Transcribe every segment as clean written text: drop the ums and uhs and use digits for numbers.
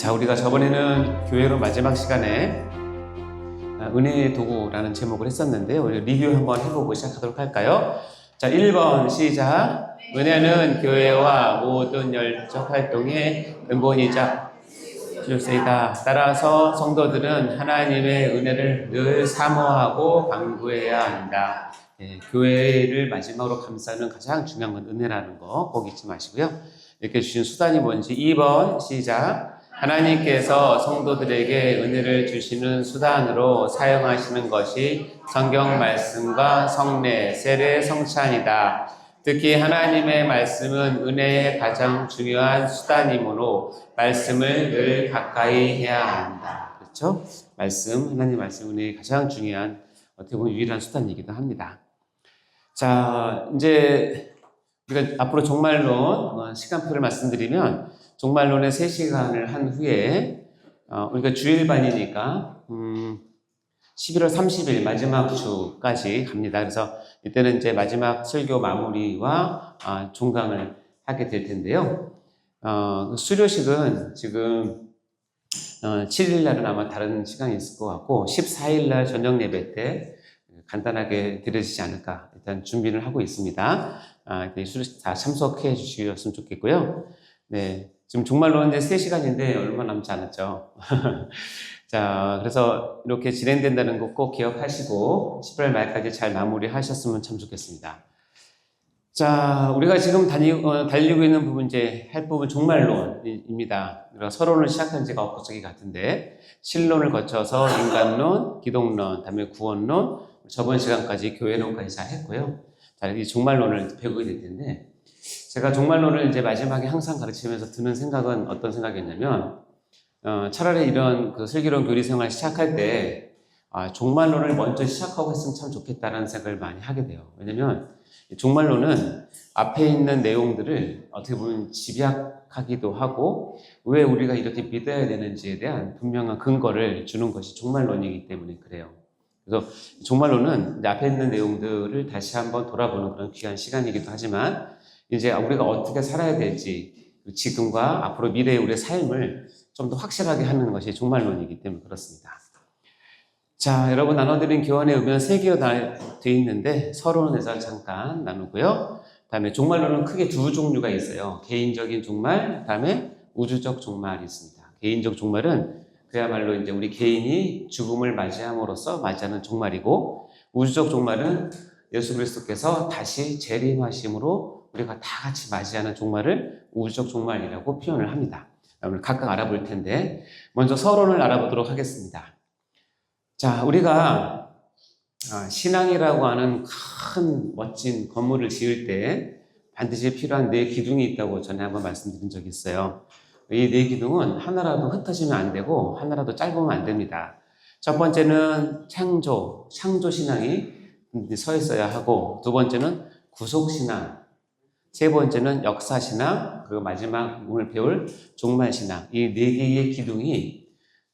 자, 우리가 저번에는 교회로 마지막 시간에 은혜의 도구라는 제목을 했었는데요. 우리 리뷰 한번 해보고 시작하도록 할까요? 자, 1번 시작. 은혜는 교회와 모든 열정 활동의 근본이자 필요성이다. 따라서 성도들은 하나님의 은혜를 늘 사모하고 강구해야 한다. 교회를 마지막으로 감싸는 가장 중요한 건 은혜라는 거 꼭 잊지 마시고요. 이렇게 주신 수단이 뭔지 2번 시작. 하나님께서 성도들에게 은혜를 주시는 수단으로 사용하시는 것이 성경 말씀과 성례, 세례, 성찬이다. 특히 하나님의 말씀은 은혜의 가장 중요한 수단이므로 말씀을 늘 가까이 해야 한다. 그렇죠? 하나님 말씀 은혜의 가장 중요한 어떻게 보면 유일한 수단이기도 합니다. 자, 이제 우리가 앞으로 종말론 시간표를 말씀드리면 종말론의 3시간을 한 후에 우리가 주일반이니까 11월 30일 마지막 주까지 갑니다. 그래서 이때는 이제 마지막 설교 마무리와 종강을 하게 될 텐데요. 수료식은 지금 7일 날은 아마 다른 시간이 있을 것 같고 14일 날 저녁 예배 때 간단하게 드려지지 않을까 일단 준비를 하고 있습니다. 수료식 다 참석해 주셨으면 좋겠고요. 네, 지금 종말론 이제 3시간인데 얼마 남지 않았죠. 자, 그래서 이렇게 진행된다는 거 꼭 기억하시고 11월 말까지 잘 마무리하셨으면 참 좋겠습니다. 자, 우리가 지금 달리고 있는 부분 할 부분 종말론입니다. 그래서 서론을 시작한 지가 엊그저께 같은데 신론을 거쳐서 인간론, 기독론, 다음에 구원론, 저번 시간까지 교회론까지 잘 했고요. 자, 이 종말론을 배우게 될 텐데 제가 종말론을 이제 마지막에 항상 가르치면서 드는 생각은 어떤 생각이었냐면 차라리 이런 그 슬기로운 교리 생활 시작할 때 종말론을 먼저 시작하고 했으면 참 좋겠다라는 생각을 많이 하게 돼요. 왜냐면 종말론은 앞에 있는 내용들을 어떻게 보면 집약하기도 하고 왜 우리가 이렇게 믿어야 되는지에 대한 분명한 근거를 주는 것이 종말론이기 때문에 그래요. 그래서 종말론은 이제 앞에 있는 내용들을 다시 한번 돌아보는 그런 귀한 시간이기도 하지만 이제 우리가 어떻게 살아야 될지 지금과 앞으로 미래의 우리의 삶을 좀 더 확실하게 하는 것이 종말론이기 때문에 그렇습니다. 자, 여러분 나눠드린 교환의 의미는 3개로 되어 있는데 서론에서 잠깐 나누고요. 다음에 종말론은 크게 2 종류가 있어요. 개인적인 종말, 다음에 우주적 종말이 있습니다. 개인적 종말은 그야말로 이제 우리 개인이 죽음을 맞이함으로써 맞이하는 종말이고, 우주적 종말은 예수 그리스도께서 다시 재림하심으로 우리가 다 같이 맞이하는 종말을 우주적 종말이라고 표현을 합니다. 오늘 각각 알아볼 텐데 먼저 서론을 알아보도록 하겠습니다. 자, 우리가 신앙이라고 하는 큰 멋진 건물을 지을 때 반드시 필요한 4 기둥이 있다고 전에 한번 말씀드린 적이 있어요. 이 4 기둥은 하나라도 흩어지면 안 되고 하나라도 짧으면 안 됩니다. 첫 번째는 창조 신앙이 서 있어야 하고, 두 번째는 구속신앙, 세 번째는 역사신앙, 그리고 마지막 오늘 배울 종말신앙. 이 4개의 기둥이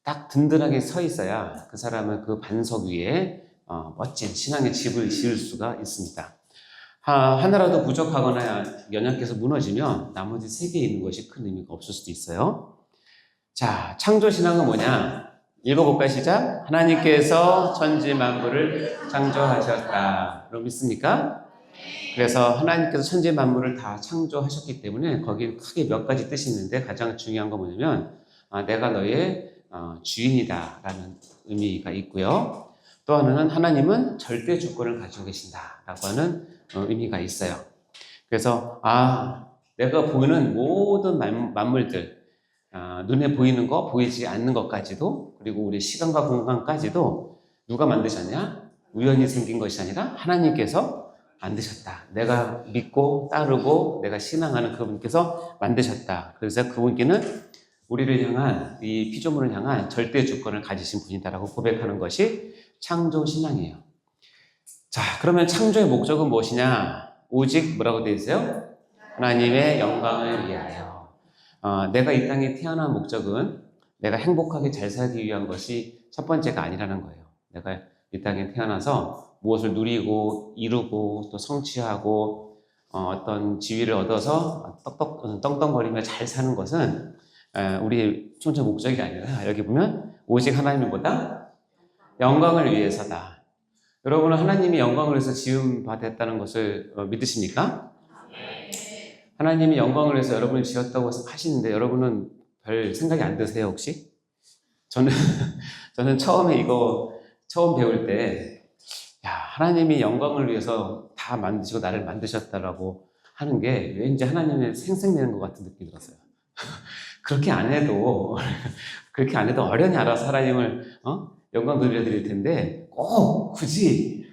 딱 든든하게 서 있어야 그 사람은 그 반석 위에 멋진 신앙의 집을 지을 수가 있습니다. 하나라도 부족하거나 연약해서 무너지면 나머지 3개 있는 것이 큰 의미가 없을 수도 있어요. 자, 창조신앙은 뭐냐? 읽어볼까요? 시작. 하나님께서 천지 만물을 창조하셨다. 여러분 믿습니까? 그래서 하나님께서 천지 만물을 다 창조하셨기 때문에 거기에 크게 몇 가지 뜻이 있는데 가장 중요한 건 뭐냐면 내가 너의 주인이다 라는 의미가 있고요. 또 하나는 하나님은 절대 주권을 가지고 계신다 라고 하는 의미가 있어요. 그래서 내가 보이는 모든 만물들, 눈에 보이는 거, 보이지 않는 것까지도, 그리고 우리 시간과 공간까지도 누가 만드셨냐? 우연히 생긴 것이 아니라 하나님께서 만드셨다. 내가 믿고 따르고 내가 신앙하는 그분께서 만드셨다. 그래서 그분께는 우리를 향한, 이 피조물을 향한 절대 주권을 가지신 분이다라고 고백하는 것이 창조신앙이에요. 자, 그러면 창조의 목적은 무엇이냐? 오직 뭐라고 되어 있어요? 하나님의 영광을 위하여. 내가 이 땅에 태어난 목적은 내가 행복하게 잘 살기 위한 것이 첫 번째가 아니라는 거예요. 내가 이 땅에 태어나서 무엇을 누리고 이루고 또 성취하고 어떤 지위를 얻어서 떵떵거리며 잘 사는 것은 우리의 존재 목적이 아니라 여기 보면 오직 하나님보다 영광을 위해서다. 여러분은 하나님이 영광을 위해서 지음 받았다는 것을 믿으십니까? 하나님이 영광을 위해서 여러분을 지었다고 하시는데 여러분은 별 생각이 안 드세요 혹시? 저는 처음에 이거 처음 배울 때 하나님이 영광을 위해서 다 만드시고 나를 만드셨다라고 하는 게 왠지 하나님의 생색내는 것 같은 느낌이 들었어요. 그렇게 안 해도 어련히 알아서 하나님을 영광 돌려드릴 텐데 굳이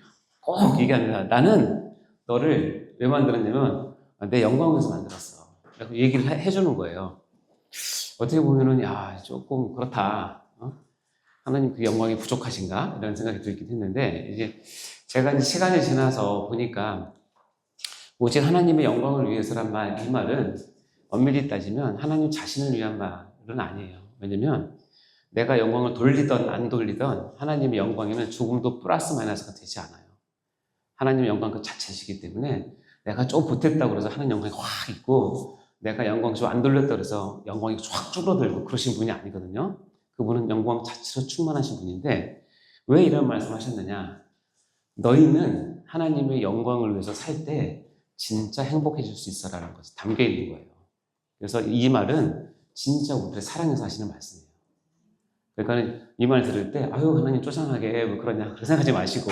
얘기합니다. 나는 너를 왜 만들었냐면 내 영광을 위해서 만들었어. 라고 얘기를 해주는 거예요. 어떻게 보면은 조금 그렇다. 하나님 그 영광이 부족하신가? 이런 생각이 들긴 했는데 이제 제가 이제 시간이 지나서 보니까 오직 하나님의 영광을 위해서란 이 말은 엄밀히 따지면 하나님 자신을 위한 말은 아니에요. 왜냐면 내가 영광을 돌리던 안 돌리던 하나님의 영광에는 조금도 플러스 마이너스가 되지 않아요. 하나님의 영광 그 자체시기 때문에 내가 좀 보탰다고 해서 하나님 영광이 확 있고 내가 영광 좀 안 돌렸다고 해서 영광이 확 줄어들고 그러신 분이 아니거든요. 그분은 영광 자체로 충만하신 분인데 왜 이런 말씀하셨느냐? 너희는 하나님의 영광을 위해서 살 때 진짜 행복해질 수 있어라는 것이 담겨 있는 거예요. 그래서 이 말은 진짜 우리를 사랑해서 하시는 말씀이에요. 그러니까 이 말 들을 때 하나님 쪼잔하게 왜 그러냐 그렇게 생각하지 마시고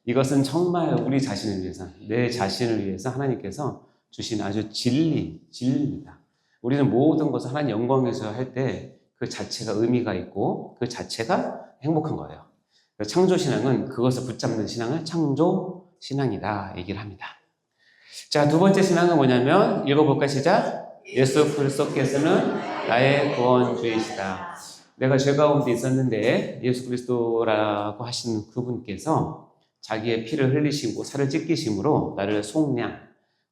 이것은 정말 우리 자신을 위해서 내 자신을 위해서 하나님께서 주신 아주 진리입니다. 우리는 모든 것을 하나님 영광에서 할 때 그 자체가 의미가 있고 그 자체가 행복한 거예요. 창조신앙은 그것을 붙잡는 신앙을 창조신앙이다 얘기를 합니다. 자, 두 번째 신앙은 뭐냐면 읽어볼까 시작. 예수 그리스도께서는 나의 구원주이시다. 내가 죄 가운데 있었는데 예수 그리스도라고 하신 그분께서 자기의 피를 흘리시고 살을 찢기심으로 나를 속량,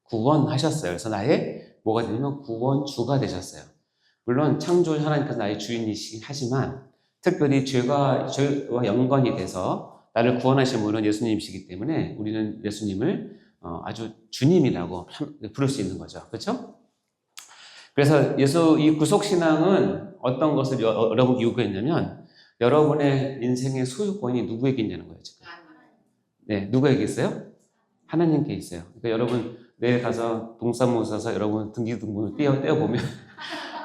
구원하셨어요. 그래서 나의 뭐가 되냐면 구원주가 되셨어요. 물론 창조 하나님께서 나의 주인이시긴 하지만 특별히 죄와 연관이 돼서 나를 구원하신 분은 예수님이시기 때문에 우리는 예수님을 아주 주님이라고 부를 수 있는 거죠. 그렇죠? 그래서 이 구속신앙은 어떤 것을 여러분 요구했냐면 여러분의 인생의 소유권이 누구에게 있냐는 거예요. 지금. 네, 누구에게 있어요? 하나님께 있어요. 그러니까 여러분 내일 가서 동사무소 사서 여러분 등기등본을 떼어보면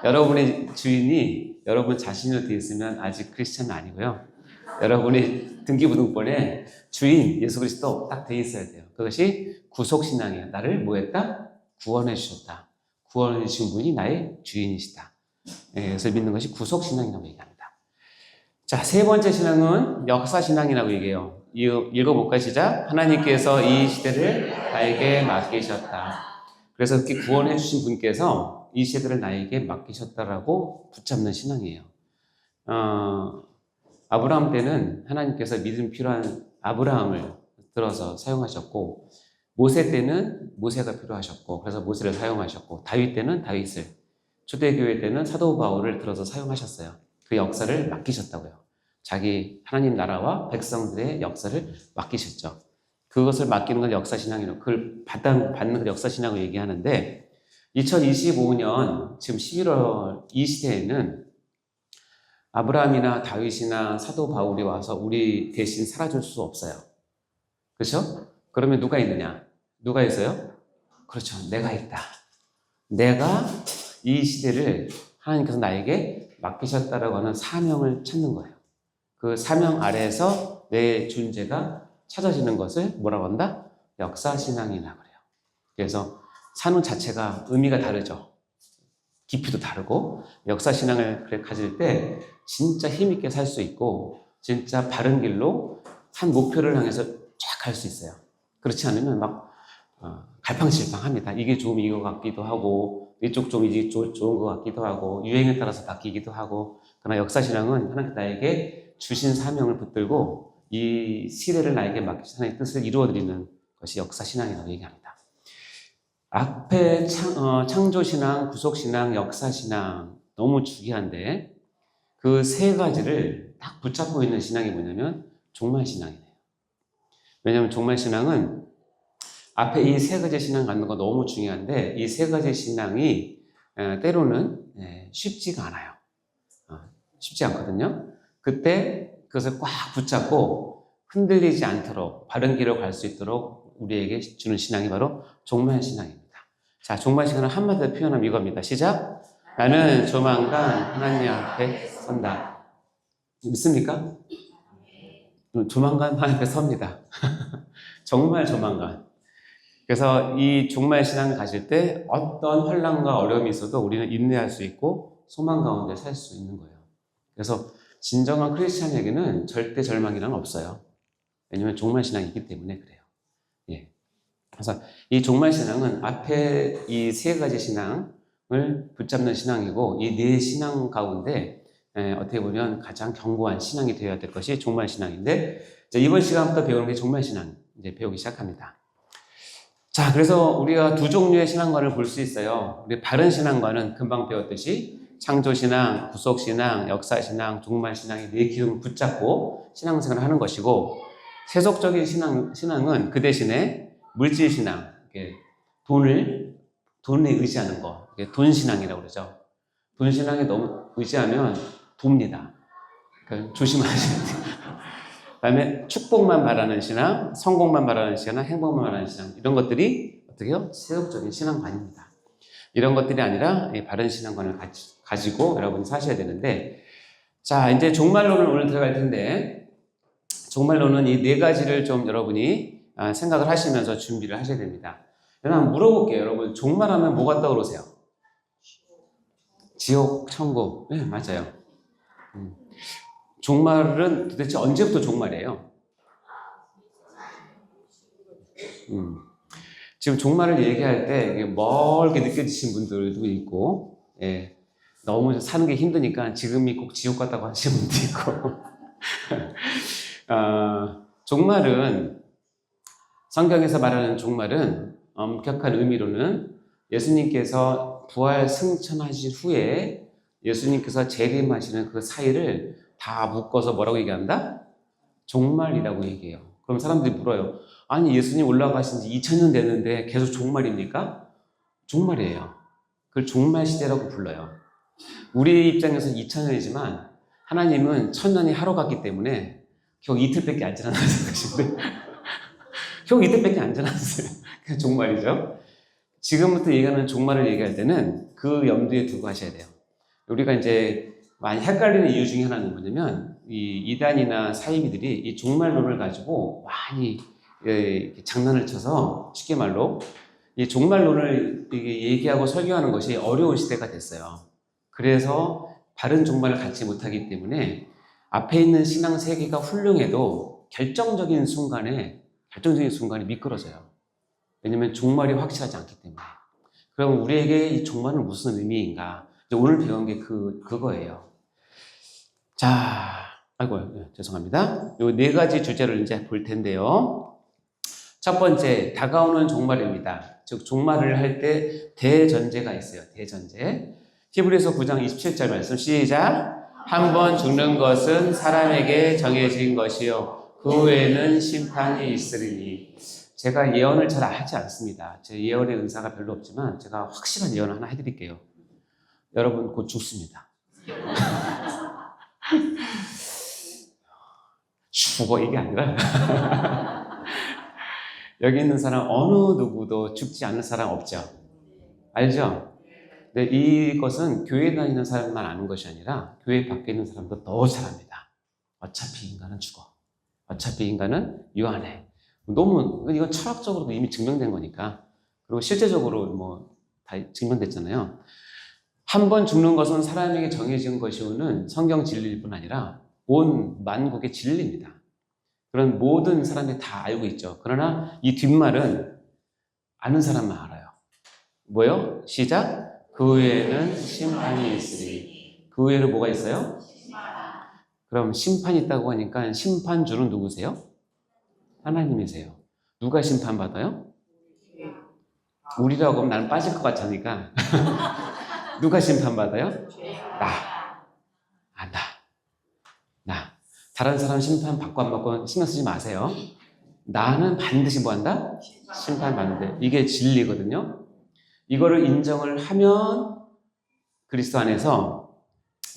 여러분의 주인이 여러분 자신으로 되어 있으면 아직 크리스찬은 아니고요. 여러분의 등기부등본에 주인 예수 그리스도 딱 되어 있어야 돼요. 그것이 구속신앙이에요. 나를 뭐 했다? 구원해 주셨다. 구원해 주신 분이 나의 주인이시다. 그래서 믿는 것이 구속신앙이라고 얘기합니다. 자, 세 번째 신앙은 역사신앙이라고 얘기해요. 읽어볼까요? 시작. 하나님께서 이 시대를 나에게 맡기셨다. 그래서 이렇게 구원해 주신 분께서 이 시대를 나에게 맡기셨다라고 붙잡는 신앙이에요. 아브라함 때는 하나님께서 믿음 필요한 아브라함을 들어서 사용하셨고 모세 때는 모세가 필요하셨고 그래서 모세를 사용하셨고 다윗 때는 다윗을 초대교회 때는 사도 바울을 들어서 사용하셨어요. 그 역사를 맡기셨다고요. 자기 하나님 나라와 백성들의 역사를 맡기셨죠. 그것을 맡기는 건 역사신앙이라고 그걸 받는 걸 역사신앙으로 얘기하는데 2025년 지금 11월 이 시대에는 아브라함이나 다윗이나 사도 바울이 와서 우리 대신 살아줄 수 없어요. 그렇죠? 그러면 누가 있느냐? 누가 있어요? 그렇죠. 내가 있다. 내가 이 시대를 하나님께서 나에게 맡기셨다라고 하는 사명을 찾는 거예요. 그 사명 아래에서 내 존재가 찾아지는 것을 뭐라고 한다? 역사신앙이라고 그래요. 그래서 사는 자체가 의미가 다르죠. 깊이도 다르고 역사신앙을 가질 때 진짜 힘있게 살 수 있고 진짜 바른 길로 한 목표를 향해서 쫙 갈 수 있어요. 그렇지 않으면 막 갈팡질팡합니다. 이게 좀 이거 같기도 하고 이쪽 좀 이게 좋은 것 같기도 하고 유행에 따라서 바뀌기도 하고 그러나 역사신앙은 하나님 나에게 주신 사명을 붙들고 이 시대를 나에게 맡기신 하나님의 뜻을 이루어드리는 것이 역사신앙이라고 얘기합니다. 앞에 창조신앙, 구속신앙, 역사신앙 너무 중요한데 그 세 가지를 딱 붙잡고 있는 신앙이 뭐냐면 종말신앙이에요. 왜냐하면 종말신앙은 앞에 이 세 가지 신앙 갖는 거 너무 중요한데 이 세 가지 신앙이 때로는 쉽지가 않아요. 쉽지 않거든요. 그때 그것을 꽉 붙잡고 흔들리지 않도록 바른 길을 갈 수 있도록 우리에게 주는 신앙이 바로 종말 신앙입니다. 자, 종말 신앙을 한마디로 표현하면 이겁니다. 시작. 나는 조만간 하나님 앞에 선다. 믿습니까? 조만간 하나님 앞에 섭니다. 정말 조만간. 그래서 이 종말 신앙을 가질 때 어떤 환난과 어려움이 있어도 우리는 인내할 수 있고 소망 가운데 살 수 있는 거예요. 그래서 진정한 크리스찬에게는 절대 절망이란 없어요. 왜냐하면 종말 신앙이기 때문에 그래요. 예. 그래서 이 종말 신앙은 앞에 이 세 가지 신앙을 붙잡는 신앙이고 이 네 신앙 가운데 어떻게 보면 가장 견고한 신앙이 되어야 될 것이 종말 신앙인데 이번 시간부터 배우는 게 종말 신앙 이제 배우기 시작합니다. 자, 그래서 우리가 두 종류의 신앙관을 볼 수 있어요. 우리 바른 신앙관은 금방 배웠듯이 창조신앙, 구속신앙, 역사신앙, 종말신앙의 네 기둥을 붙잡고 신앙생활을 하는 것이고 세속적인 신앙은 그 대신에 물질신앙, 돈에 의지하는 거, 돈신앙이라고 그러죠. 돈신앙에 너무 의지하면 돕니다. 그러니까 조심하셔야 돼요. 그 다음에 축복만 바라는 신앙, 성공만 바라는 신앙, 행복만 바라는 신앙 이런 것들이 어떻게 해요? 세속적인 신앙관입니다. 이런 것들이 아니라 바른 신앙관을 가지고 여러분이 사셔야 되는데 자 이제 종말론을 오늘 들어갈 텐데 종말론은 이 네 가지를 좀 여러분이 생각을 하시면서 준비를 하셔야 됩니다. 한번 물어볼게요. 여러분 종말하면 뭐가 떠오르세요? 지옥, 천국. 네 맞아요. 종말은 도대체 언제부터 종말이에요? 지금 종말을 얘기할 때 멀게 느껴지신 분들도 있고 예, 너무 사는 게 힘드니까 지금이 꼭 지옥 같다고 하시는 분도 있고 종말은 성경에서 말하는 종말은 엄격한 의미로는 예수님께서 부활 승천하신 후에 예수님께서 재림하시는 그 사이를 다 묶어서 뭐라고 얘기한다? 종말이라고 얘기해요. 그럼 사람들이 물어요. 아니 예수님 올라가신 지 2000년 됐는데 계속 종말입니까? 종말이에요. 그걸 종말 시대라고 불러요. 우리 입장에서 2000년이지만 하나님은 1000년이 하루 같기 때문에 겨우 이틀밖에 안 지났다는 것인데 겨우 이틀밖에 안 지났어요. 그게 종말이죠. 지금부터 얘기하는 종말을 얘기할 때는 그 염두에 두고 하셔야 돼요. 우리가 이제 많이 헷갈리는 이유 중에 하나는 뭐냐면 이 이단이나 사이비들이 이 종말론을 가지고 많이 장난을 쳐서 쉽게 말로 이 종말론을 얘기하고 설교하는 것이 어려운 시대가 됐어요. 그래서 바른 종말을 갖지 못하기 때문에 앞에 있는 신앙 세계가 훌륭해도 결정적인 순간에 미끄러져요. 왜냐하면 종말이 확실하지 않기 때문에. 그럼 우리에게 이 종말은 무슨 의미인가? 오늘 배운 게 그거예요. 자, 죄송합니다. 요 네 가지 주제를 이제 볼 텐데요. 첫 번째, 다가오는 종말입니다. 즉, 종말을 할 때 대전제가 있어요. 대전제. 히브리서 9장 27절 말씀 시작. 한 번 죽는 것은 사람에게 정해진 것이요. 그 후에는 심판이 있으리니. 제가 예언을 잘 하지 않습니다. 제 예언의 은사가 별로 없지만 제가 확실한 예언을 하나 해드릴게요. 여러분 곧 죽습니다. 죽어 이게 아니라 여기 있는 사람 어느 누구도 죽지 않을 사람 없죠. 알죠? 근데 이것은 교회 다니는 사람만 아는 것이 아니라 교회 밖에 있는 사람도 더 잘합니다. 어차피 인간은 죽어. 어차피 인간은 유한해. 너무 이건 철학적으로도 이미 증명된 거니까. 그리고 실제적으로 뭐 다 증명됐잖아요. 한 번 죽는 것은 사람에게 정해진 것이오는 성경 진리일 뿐 아니라 온 만국의 진리입니다. 그런 모든 사람들이 다 알고 있죠. 그러나 이 뒷말은 아는 사람만 알아요. 뭐요? 시작. 그 후에는 심판이 있으리. 그 후에는 뭐가 있어요? 그럼 심판이 있다고 하니까 심판주는 누구세요? 하나님이세요. 누가 심판받아요? 우리라고 하면 나는 빠질 것 같으니까 누가 심판받아요? 나. 다른 사람 심판 받고 안 받고 신경 쓰지 마세요. 나는 반드시 뭐 한다? 심판받는데. 이게 진리거든요. 이거를 인정을 하면 그리스도 안에서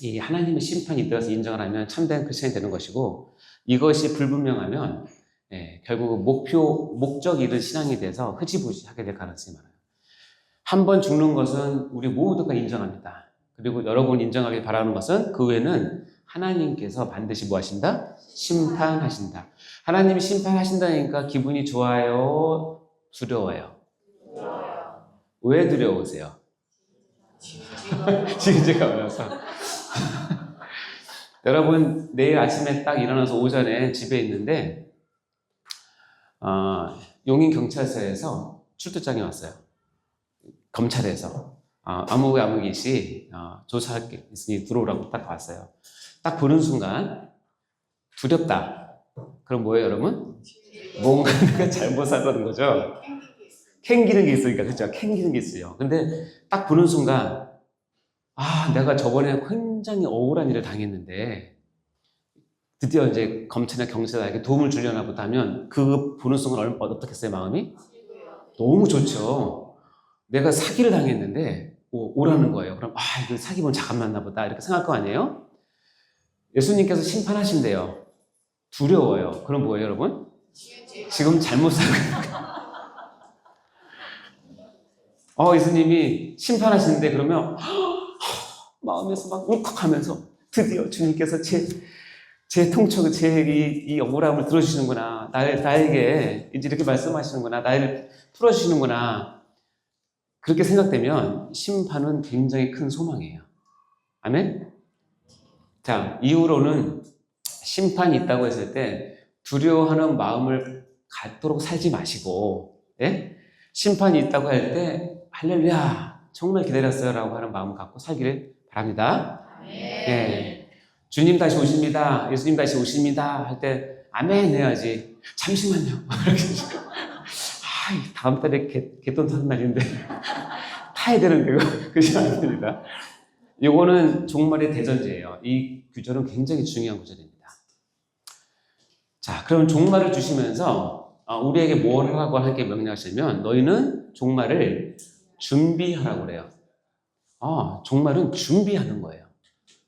이 하나님의 심판이 되어서 인정을 하면 참된 크리스천이 되는 것이고, 이것이 불분명하면 결국 목적 잃은 신앙이 돼서 흐지부지하게 될 가능성이 많아요. 한 번 죽는 것은 우리 모두가 인정합니다. 그리고 여러분 인정하길 바라는 것은 그 후에는 하나님께서 반드시 뭐 하신다? 심판하신다. 하나님이 심판하신다니까 기분이 좋아요? 두려워요? 왜 두려우세요? 지금제가 올라서 여러분 내일 아침에 딱 일어나서 오전에 집에 있는데 용인경찰서에서 출두장에 왔어요. 검찰에서 아무개씨 조사할 게 있으니 들어오라고 딱 왔어요. 딱 보는 순간 두렵다. 그럼 뭐예요 여러분? 뭔가 내가 잘못 살았다는 거죠. 캥기는 게 있으니까, 그렇죠? 캥기는 게 있어요. 근데 딱 보는 순간 내가 저번에 굉장히 억울한 일을 당했는데 드디어 이제 검찰이나 경찰에게 도움을 주려나 보다 하면 그 보는 순간 어떻겠어요 마음이? 너무 좋죠. 내가 사기를 당했는데 오라는 거예요. 그럼 이거 사기범 잠깐 만나 보다 이렇게 생각할 거 아니에요? 예수님께서 심판하신대요. 두려워요. 그럼 뭐예요 여러분? 지금 잘못 살고 예수님이 심판하시는데 그러면 마음에서 막 울컥하면서 드디어 주님께서 제 통촉, 이 억울함을 들어주시는구나. 나에게 이제 이렇게 말씀하시는구나. 나를 풀어주시는구나. 그렇게 생각되면 심판은 굉장히 큰 소망이에요. 아멘? 자, 이후로는 심판이 있다고 했을 때 두려워하는 마음을 갖도록 살지 마시고, 심판이 있다고 할 때 할렐루야 정말 기다렸어요 라고 하는 마음을 갖고 살기를 바랍니다. 주님 다시 오십니다. 예수님 다시 오십니다 할 때 아멘 해야지. 잠시만요. 다음 달에 개돈 타는 날인데 타야 되는데 그러지 않습니다. 이거는 종말의 대전제예요. 이 구절은 굉장히 중요한 구절입니다. 자, 그럼 종말을 주시면서 우리에게 뭘 하라고 하게 명령하시면 너희는 종말을 준비하라고 그래요. 종말은 준비하는 거예요.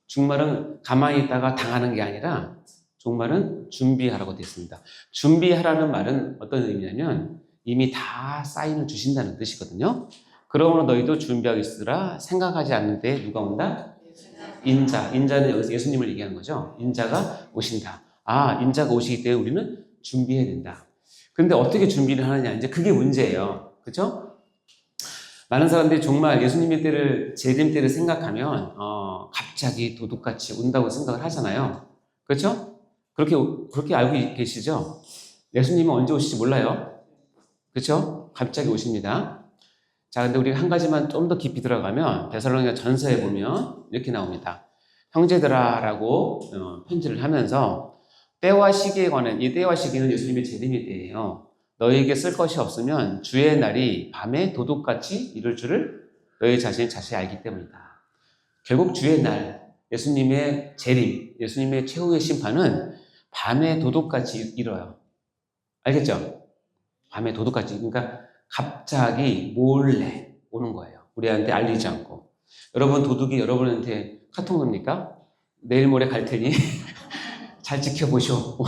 종말은 가만히 있다가 당하는 게 아니라 종말은 준비하라고 되어 있습니다. 준비하라는 말은 어떤 의미냐면 이미 다 사인을 주신다는 뜻이거든요. 그러므로 너희도 준비하고 있으라. 생각하지 않는 때에 누가 온다? 인자는 여기서 예수님을 얘기하는 거죠. 인자가 오신다. 인자가 오시기 때문에 우리는 준비해야 된다. 근데 어떻게 준비를 하느냐, 이제 그게 문제예요. 그렇죠? 많은 사람들이 정말 예수님의 때를, 재림 때를 생각하면 갑자기 도둑같이 온다고 생각을 하잖아요. 그렇죠? 그렇게 알고 계시죠? 예수님은 언제 오실지 몰라요. 그렇죠? 갑자기 오십니다. 자, 근데 우리가 한 가지만 좀 더 깊이 들어가면 데살로니가 전서에 보면 이렇게 나옵니다. 형제들아라고 편지를 하면서 때와 시기에 관한, 이 때와 시기는 예수님의 재림의 때예요. 너희에게 쓸 것이 없으면 주의 날이 밤에 도둑같이 이룰 줄을 너희 자신이 알기 때문이다. 결국 주의 날, 예수님의 재림, 예수님의 최후의 심판은 밤에 도둑같이 이뤄요. 알겠죠? 밤에 도둑같이. 그러니까 갑자기 몰래 오는 거예요. 우리한테 알리지 않고. 여러분 도둑이 여러분한테 카톡 옵니까? 내일 모레 갈 테니 잘 지켜보쇼.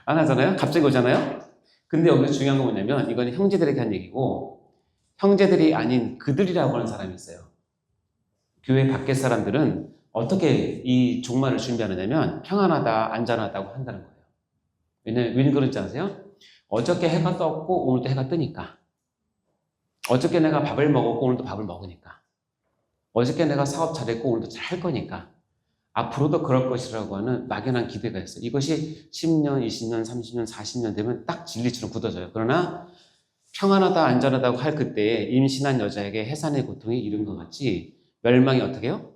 안 하잖아요? 갑자기 오잖아요? 근데 여기서 중요한 건 뭐냐면 이거는 형제들에게 한 얘기고 형제들이 아닌 그들이라고 하는 사람이 있어요. 교회 밖의 사람들은 어떻게 이 종말을 준비하느냐면 평안하다, 안전하다고 한다는 거예요. 왜 그런지 아세요? 어저께 해가 떴고 오늘도 해가 뜨니까. 어저께 내가 밥을 먹었고 오늘도 밥을 먹으니까. 어저께 내가 사업 잘했고 오늘도 잘 할 거니까. 앞으로도 그럴 것이라고 하는 막연한 기대가 있어요. 이것이 10년, 20년, 30년, 40년 되면 딱 진리처럼 굳어져요. 그러나 평안하다, 안전하다고 할 그때에 임신한 여자에게 해산의 고통이 이른 것 같이 멸망이 어떻게 해요?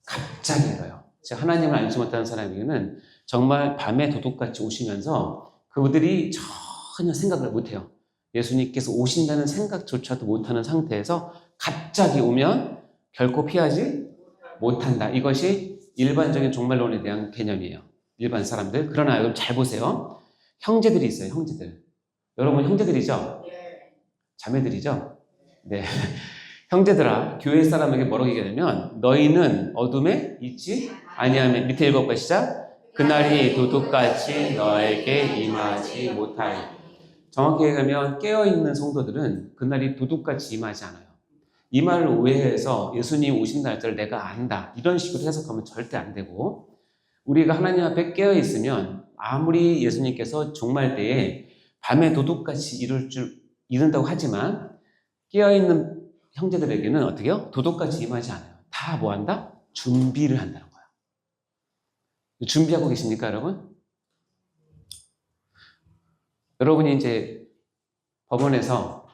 갑자기 일어요. 즉 하나님을 알지 못하는 사람에게는 정말 밤에 도둑같이 오시면서 그들이 전혀 생각을 못해요. 예수님께서 오신다는 생각조차도 못하는 상태에서 갑자기 오면 결코 피하지 못한다. 이것이 일반적인 종말론에 대한 개념이에요. 일반 사람들. 그러나 여러분 잘 보세요. 형제들이 있어요. 형제들. 여러분 형제들이죠? 자매들이죠? 네. 형제들아 교회 사람에게 뭐라고 얘기하냐면 너희는 어둠에 있지 아니하면 밑에 읽어볼까요? 시작. 그날이 도둑같이 너에게 임하지 못하리. 정확히 얘기하면 깨어있는 성도들은 그날이 도둑같이 임하지 않아요. 이 말을 오해해서 예수님 오신 날짜를 내가 안다 이런 식으로 해석하면 절대 안 되고, 우리가 하나님 앞에 깨어있으면 아무리 예수님께서 종말 때에 밤에 도둑같이 이룬다고 하지만 깨어있는 형제들에게는 어떻게요? 도둑같이 임하지 않아요. 다 뭐한다? 준비를 한다는 거예요. 준비하고 계십니까, 여러분? 여러분이 이제 법원에서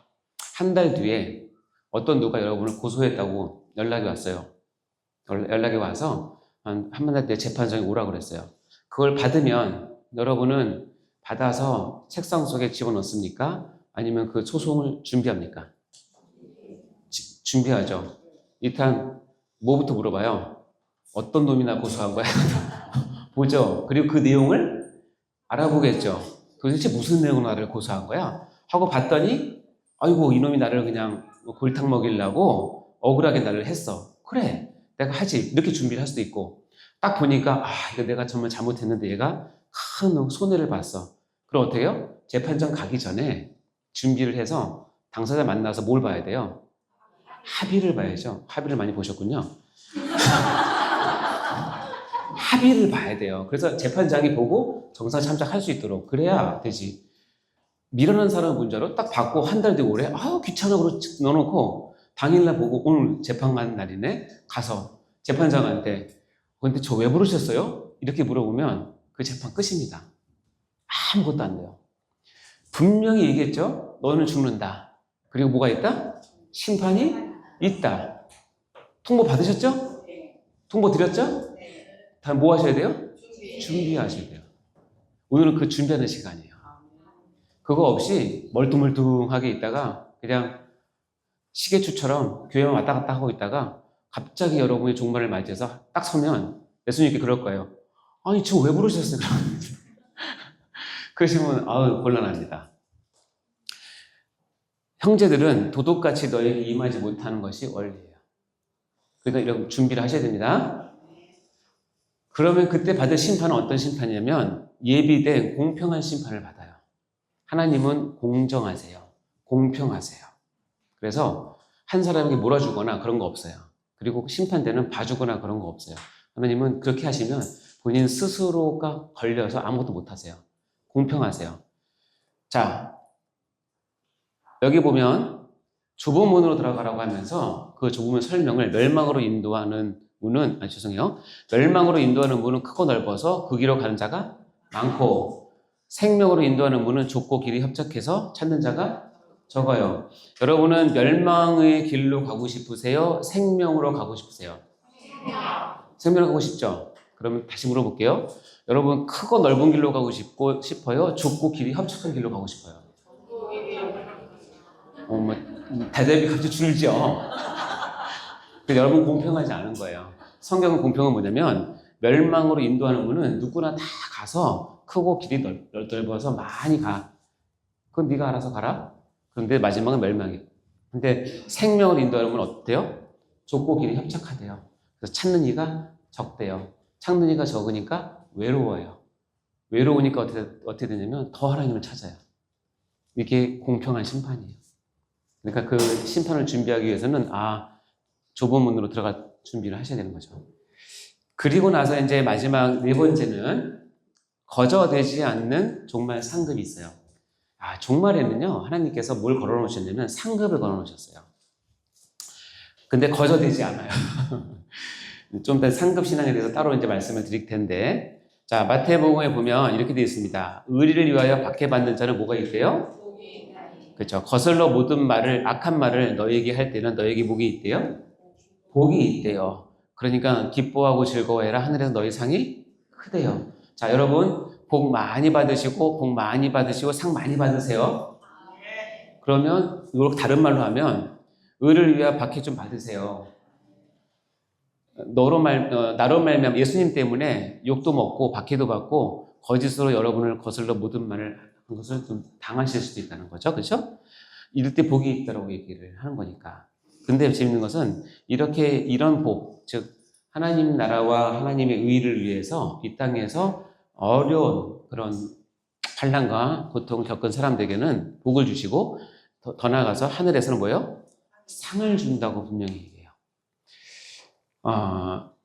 한 달 뒤에 어떤 누가 여러분을 고소했다고 연락이 왔어요. 연락이 와서 한 달 뒤에 재판장에 오라고 그랬어요. 그걸 받으면 여러분은 받아서 책상 속에 집어넣습니까? 아니면 그 소송을 준비합니까? 준비하죠. 일단 뭐부터 물어봐요? 어떤 놈이 나 고소한 거야? 보죠. 그리고 그 내용을 알아보겠죠. 도대체 무슨 내용으로 나를 고소한 거야? 하고 봤더니 아이고 이놈이 나를 그냥 골탕 먹이려고 억울하게 나를 했어. 그래 내가 하지. 이렇게 준비를 할 수도 있고, 딱 보니까 이거 내가 정말 잘못했는데 얘가 큰 손해를 봤어. 그럼 어떻게 해요? 재판장 가기 전에 준비를 해서 당사자 만나서 뭘 봐야 돼요? 합의를 봐야죠. 합의를 많이 보셨군요. 합의를 봐야 돼요. 그래서 재판장이 보고 정상 참작할 수 있도록 그래야 되지. 미련한 사람 문자로 딱 받고 한 달 뒤에 오래 귀찮아 그러고 넣어놓고 당일날 보고 오늘 재판 가는 날이네 가서 재판장한테 근데 저 왜 부르셨어요? 이렇게 물어보면 그 재판 끝입니다. 아무것도 안 돼요. 분명히 얘기했죠. 너는 죽는다. 그리고 뭐가 있다? 심판이 있다. 통보 받으셨죠? 통보 드렸죠? 다 뭐 하셔야 돼요? 준비하셔야 돼요. 오늘은 그 준비하는 시간이에요. 그거 없이 멀뚱멀뚱하게 있다가 그냥 시계추처럼 교회만 왔다 갔다 하고 있다가 갑자기 여러분이 종말을 맞이해서 딱 서면 예수님께 그럴 거예요. 아니 저 왜 부르셨어요? 그러시면 곤란합니다. 형제들은 도둑같이 너에게 임하지 못하는 것이 원리예요. 그러니까 이런 준비를 하셔야 됩니다. 그러면 그때 받을 심판은 어떤 심판이냐면 예비된 공평한 심판을 받아요. 하나님은 공정하세요. 공평하세요. 그래서 한 사람에게 몰아주거나 그런 거 없어요. 그리고 심판대는 봐주거나 그런 거 없어요. 하나님은 그렇게 하시면 본인 스스로가 걸려서 아무것도 못하세요. 공평하세요. 자, 여기 보면 좁은 문으로 들어가라고 하면서 그 좁은 문 설명을 멸망으로 인도하는 문은, 죄송해요. 멸망으로 인도하는 문은 크고 넓어서 그 길로 가는 자가 많고, 생명으로 인도하는 문은 좁고 길이 협착해서 찾는 자가 적어요. 여러분은 멸망의 길로 가고 싶으세요? 생명으로 가고 싶으세요? 생명으로 가고 싶죠? 그러면 다시 물어볼게요. 여러분 크고 넓은 길로 가고 싶어요? 좁고 길이 협착한 길로 가고 싶어요? 대답이 갑자기 줄죠. 여러분 공평하지 않은 거예요. 성경은 공평은 뭐냐면 멸망으로 인도하는 문은 누구나 다 가서 크고 길이 넓어서 많이 가. 그건 네가 알아서 가라. 그런데 마지막은 멸망이에요. 근데 생명을 인도하는 건 어때요? 좁고 길이 협착하대요. 그래서 찾는 이가 적대요. 찾는 이가 적으니까 외로워요. 외로우니까 어떻게 되냐면 더 하나님을 찾아요. 이게 공평한 심판이에요. 그러니까 그 심판을 준비하기 위해서는 좁은 문으로 들어갈 준비를 하셔야 되는 거죠. 그리고 나서 이제 마지막 네 번째는 거저되지 않는 종말 상급이 있어요. 종말에는요, 하나님께서 뭘 걸어 놓으셨냐면 상급을 걸어 놓으셨어요. 근데 거저되지 않아요. 좀 이따 상급 신앙에 대해서 따로 이제 말씀을 드릴 텐데, 자, 마태복음에 보면 이렇게 되어 있습니다. 의리를 위하여 박해받는 자는 뭐가 있대요? 그렇죠. 거슬러 모든 말을, 악한 말을 너에게 할 때는 너에게 복이 있대요? 복이 있대요. 그러니까 기뻐하고 즐거워해라. 하늘에서 너희 상이 크대요. 자, 여러분 복 많이 받으시고 상 많이 받으세요. 그러면 이걸 다른 말로 하면 의를 위하여 박해 좀 받으세요. 나로 말미암아 예수님 때문에 욕도 먹고 박해도 받고 거짓으로 여러분을 거슬러 모든 말을 한 것을 좀 당하실 수도 있다는 거죠. 그렇죠? 이럴 때 복이 있다라고 얘기를 하는 거니까. 근데 재밌는 것은 이런 복, 즉 하나님 나라와 하나님의 의를 위해서 이 땅에서 어려운 그런 환난과 고통을 겪은 사람들에게는 복을 주시고 더 나아가서 하늘에서는 뭐예요? 상을 준다고 분명히 얘기해요.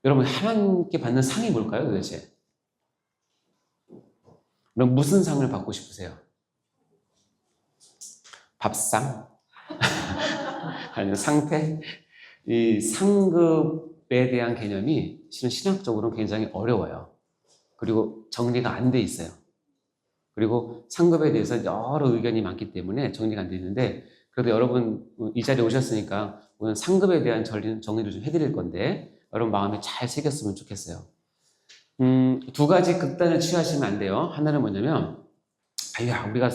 여러분 하나님께 받는 상이 뭘까요 도대체? 그럼 무슨 상을 받고 싶으세요? 밥상? 아니면 상태? 이 상급에 대한 개념이 실은 신학적으로는 굉장히 어려워요. 그리고 정리가 안 돼 있어요. 그리고 상급에 대해서 여러 의견이 많기 때문에 정리가 안 돼 있는데, 그래도 여러분 이 자리에 오셨으니까 오늘 상급에 대한 정리를 좀 해드릴 건데 여러분 마음에 잘 새겼으면 좋겠어요. 두 가지 극단을 취하시면 안 돼요. 하나는 뭐냐면 우리가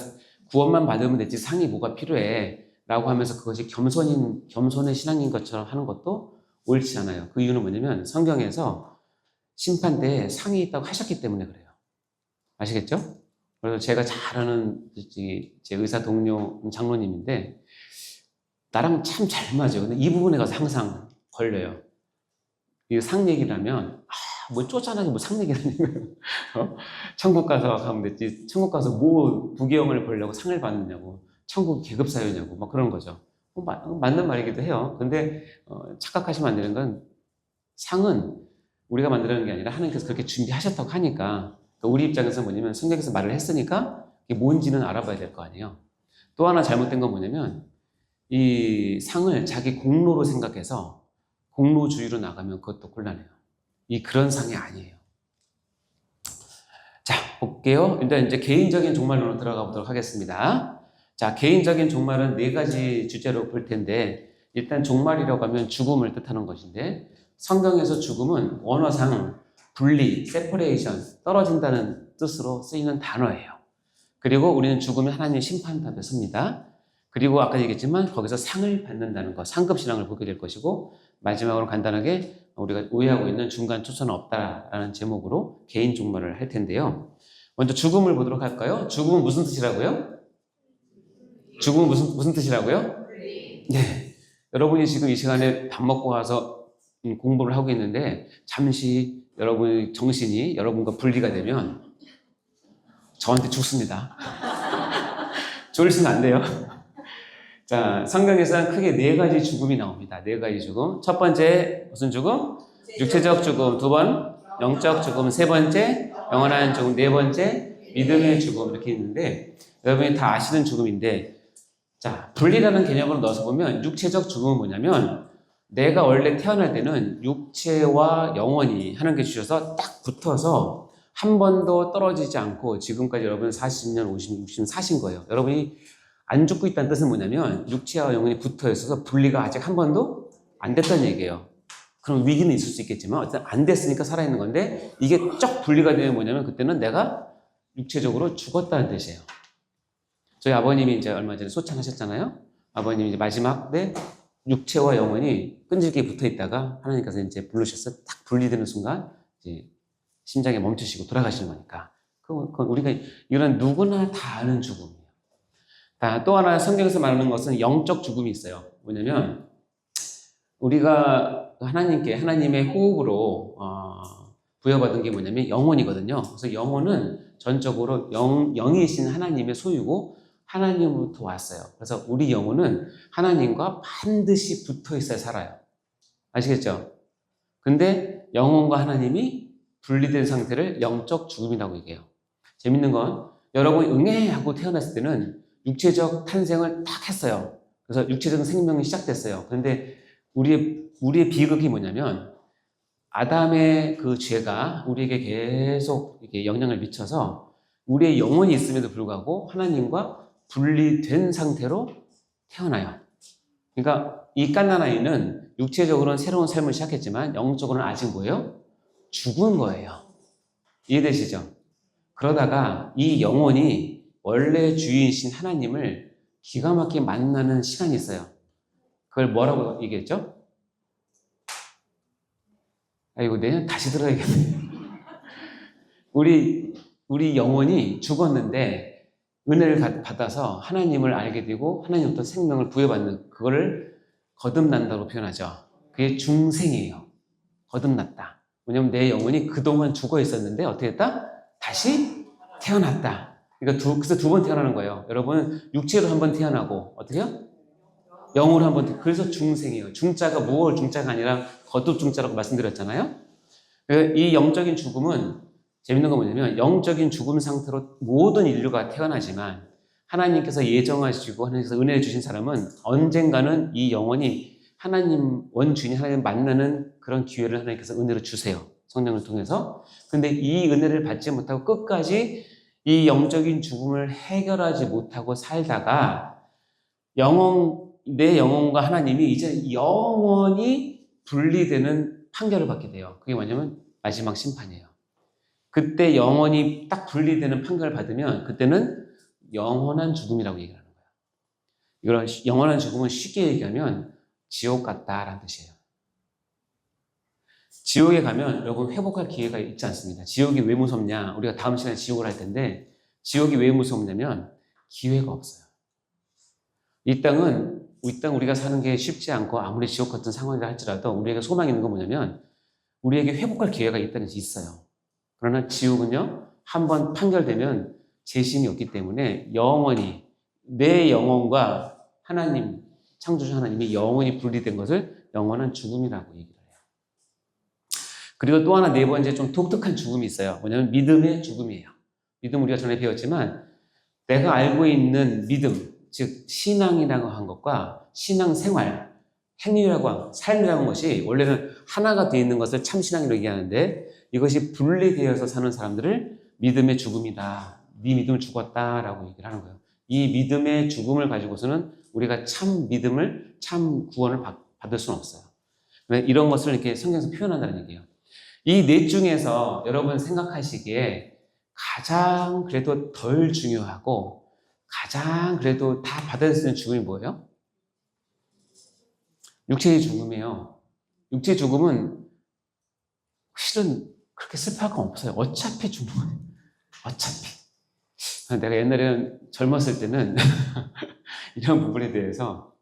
구원만 받으면 되지 상이 뭐가 필요해 라고 하면서 그것이 겸손의 신앙인 것처럼 하는 것도 옳지 않아요. 그 이유는 뭐냐면 성경에서 심판대에 상이 있다고 하셨기 때문에 그래요. 아시겠죠? 그래서 제가 잘 아는 제 의사 동료 장로님인데 나랑 참 잘 맞아요. 근데 이 부분에 가서 항상 걸려요. 이 상 얘기를 하면 뭐 쪼잔하게 뭐 상 얘기를 하냐면 천국 가서 가면 됐지, 천국 가서 뭐 부귀영을 보려고 상을 받느냐고, 천국 계급사유냐고 막 그런 거죠. 맞는 말이기도 해요. 근데 착각하시면 안 되는 건 상은 우리가 만들어낸 게 아니라 하나님께서 그렇게 준비하셨다고 하니까, 우리 입장에서 뭐냐면 성경에서 말을 했으니까 이게 뭔지는 알아봐야 될 거 아니에요. 또 하나 잘못된 건 뭐냐면 이 상을 자기 공로로 생각해서 공로주의로 나가면 그것도 곤란해요. 그런 상이 아니에요. 자, 볼게요. 일단 이제 개인적인 종말론으로 들어가 보도록 하겠습니다. 자, 개인적인 종말은 4가지 주제로 볼 텐데, 일단 종말이라고 하면 죽음을 뜻하는 것인데, 성경에서 죽음은 원어상 분리, separation, 떨어진다는 뜻으로 쓰이는 단어예요. 그리고 우리는 죽으면 하나님의 심판답에 섭니다. 그리고 아까 얘기했지만 거기서 상을 받는다는 것, 상급신앙을 보게 될 것이고, 마지막으로 간단하게 우리가 오해하고 있는 중간 초선은 없다라는 제목으로 개인 종말을 할 텐데요. 먼저 죽음을 보도록 할까요? 죽음은 무슨 뜻이라고요? 죽음은 무슨 뜻이라고요? 네. 여러분이 지금 이 시간에 밥 먹고 와서 공부를 하고 있는데 잠시 여러분의 정신이 여러분과 분리가 되면 저한테 죽습니다. 졸리시면 안 돼요. 자, 성경에서는 크게 4가지 죽음이 나옵니다. 4가지 죽음. 첫 번째 무슨 죽음? 육체적 죽음. 2번 영적 죽음. 3번째 영원한 죽음. 4번째 믿음의 죽음. 이렇게 있는데 여러분이 다 아시는 죽음인데, 자, 분리라는 개념으로 넣어서 보면 육체적 죽음은 뭐냐면 내가 원래 태어날 때는 육체와 영혼이 하나님께 주셔서 딱 붙어서 한 번도 떨어지지 않고 지금까지 여러분 40년, 50년, 60년 사신 거예요. 여러분이 안 죽고 있다는 뜻은 뭐냐면 육체와 영혼이 붙어 있어서 분리가 아직 한 번도 안 됐다는 얘기예요. 그럼 위기는 있을 수 있겠지만 어쨌든 안 됐으니까 살아있는 건데, 이게 쫙 분리가 되면 뭐냐면 그때는 내가 육체적으로 죽었다는 뜻이에요. 저희 아버님이 이제 얼마 전에 소창하셨잖아요. 아버님이 이제 마지막 때 육체와 영혼이 끈질기게 붙어 있다가 하나님께서 이제 부르셔서 딱 분리되는 순간 이제 심장이 멈추시고 돌아가시는 거니까. 그건 우리가 이런 누구나 다 아는 죽음이에요. 또 하나 성경에서 말하는 것은 영적 죽음이 있어요. 뭐냐면 우리가 하나님의 호흡으로 부여받은 게 뭐냐면 영혼이거든요. 그래서 영혼은 전적으로 영이신 하나님의 소유고 하나님으로부터 왔어요. 그래서 우리 영혼은 하나님과 반드시 붙어 있어야 살아요. 아시겠죠? 근데 영혼과 하나님이 분리된 상태를 영적 죽음이라고 얘기해요. 재밌는 건 여러분이 응애하고 태어났을 때는 육체적 탄생을 딱 했어요. 그래서 육체적 생명이 시작됐어요. 그런데 우리의 비극이 뭐냐면 아담의 그 죄가 우리에게 계속 이렇게 영향을 미쳐서 우리의 영혼이 있음에도 불구하고 하나님과 분리된 상태로 태어나요. 그러니까 이 갓난아이는 육체적으로는 새로운 삶을 시작했지만 영적으로는 아직 뭐예요? 죽은 거예요. 이해되시죠? 그러다가 이 영혼이 원래 주인이신 하나님을 기가 막히게 만나는 시간이 있어요. 그걸 뭐라고 얘기했죠? 이거 내년 다시 들어야겠네. 우리 영혼이 죽었는데 은혜를 받아서 하나님을 알게 되고 하나님부터 생명을 부여받는 그거를 거듭난다고 표현하죠. 그게 중생이에요. 거듭났다. 왜냐면 내 영혼이 그동안 죽어 있었는데 어떻게 했다? 다시 태어났다. 그러니까 그래서 두 번 태어나는 거예요. 여러분 육체로 한 번 태어나고 어떻게요? 영으로 한 번 태어나고. 그래서 중생이에요. 중자가 무얼 중자가 아니라 거듭 중자라고 말씀드렸잖아요. 이 영적인 죽음은 재밌는 건 뭐냐면 영적인 죽음 상태로 모든 인류가 태어나지만 하나님께서 예정하시고 하나님께서 은혜 주신 사람은 언젠가는 이 영혼이 하나님 원주인 하나님 만나는 그런 기회를 하나님께서 은혜로 주세요. 성령을 통해서. 근데 이 은혜를 받지 못하고 끝까지 이 영적인 죽음을 해결하지 못하고 살다가 내 영혼과 하나님이 이제 영원히 분리되는 판결을 받게 돼요. 그게 뭐냐면 마지막 심판이에요. 그때 영원히 딱 분리되는 판결을 받으면 그때는 영원한 죽음이라고 얘기하는 거예요. 이걸 영원한 죽음은 쉽게 얘기하면 지옥 같다라는 뜻이에요. 지옥에 가면 여러분 회복할 기회가 있지 않습니다. 지옥이 왜 무섭냐? 우리가 다음 시간에 지옥을 할 텐데 지옥이 왜 무섭냐면 기회가 없어요. 이 땅 우리가 사는 게 쉽지 않고 아무리 지옥 같은 상황이라 할지라도 우리에게 소망이 있는 건 뭐냐면 우리에게 회복할 기회가 있어요. 그러나 지옥은요, 한번 판결되면 재심이 없기 때문에 영원히 내 영혼과 하나님, 창조주 하나님이 영원히 분리된 것을 영원한 죽음이라고 얘기를 해요. 그리고 또 하나 네 번째 좀 독특한 죽음이 있어요. 뭐냐면 믿음의 죽음이에요. 믿음 우리가 전에 배웠지만 내가 알고 있는 믿음, 즉 신앙이라고 한 것과 신앙생활, 행위라고 삶이라는 것이 원래는 하나가 되어 있는 것을 참신앙이라고 얘기하는데 이것이 분리되어서 사는 사람들을 믿음의 죽음이다. 네 믿음을 죽었다라고 얘기를 하는 거예요. 이 믿음의 죽음을 가지고서는 우리가 참 믿음을, 참 구원을 받을 수는 없어요. 이런 것을 이렇게 성경에서 표현한다는 얘기예요. 이 넷 중에서 여러분 생각하시기에 가장 그래도 덜 중요하고 가장 그래도 다 받아들일 수 있는 죽음이 뭐예요? 육체의 죽음이에요. 육체의 죽음은 실은 그렇게 슬퍼할 건 없어요. 어차피 죽는 거예요. 어차피. 내가 옛날에는 젊었을 때는 이런 부분에 대해서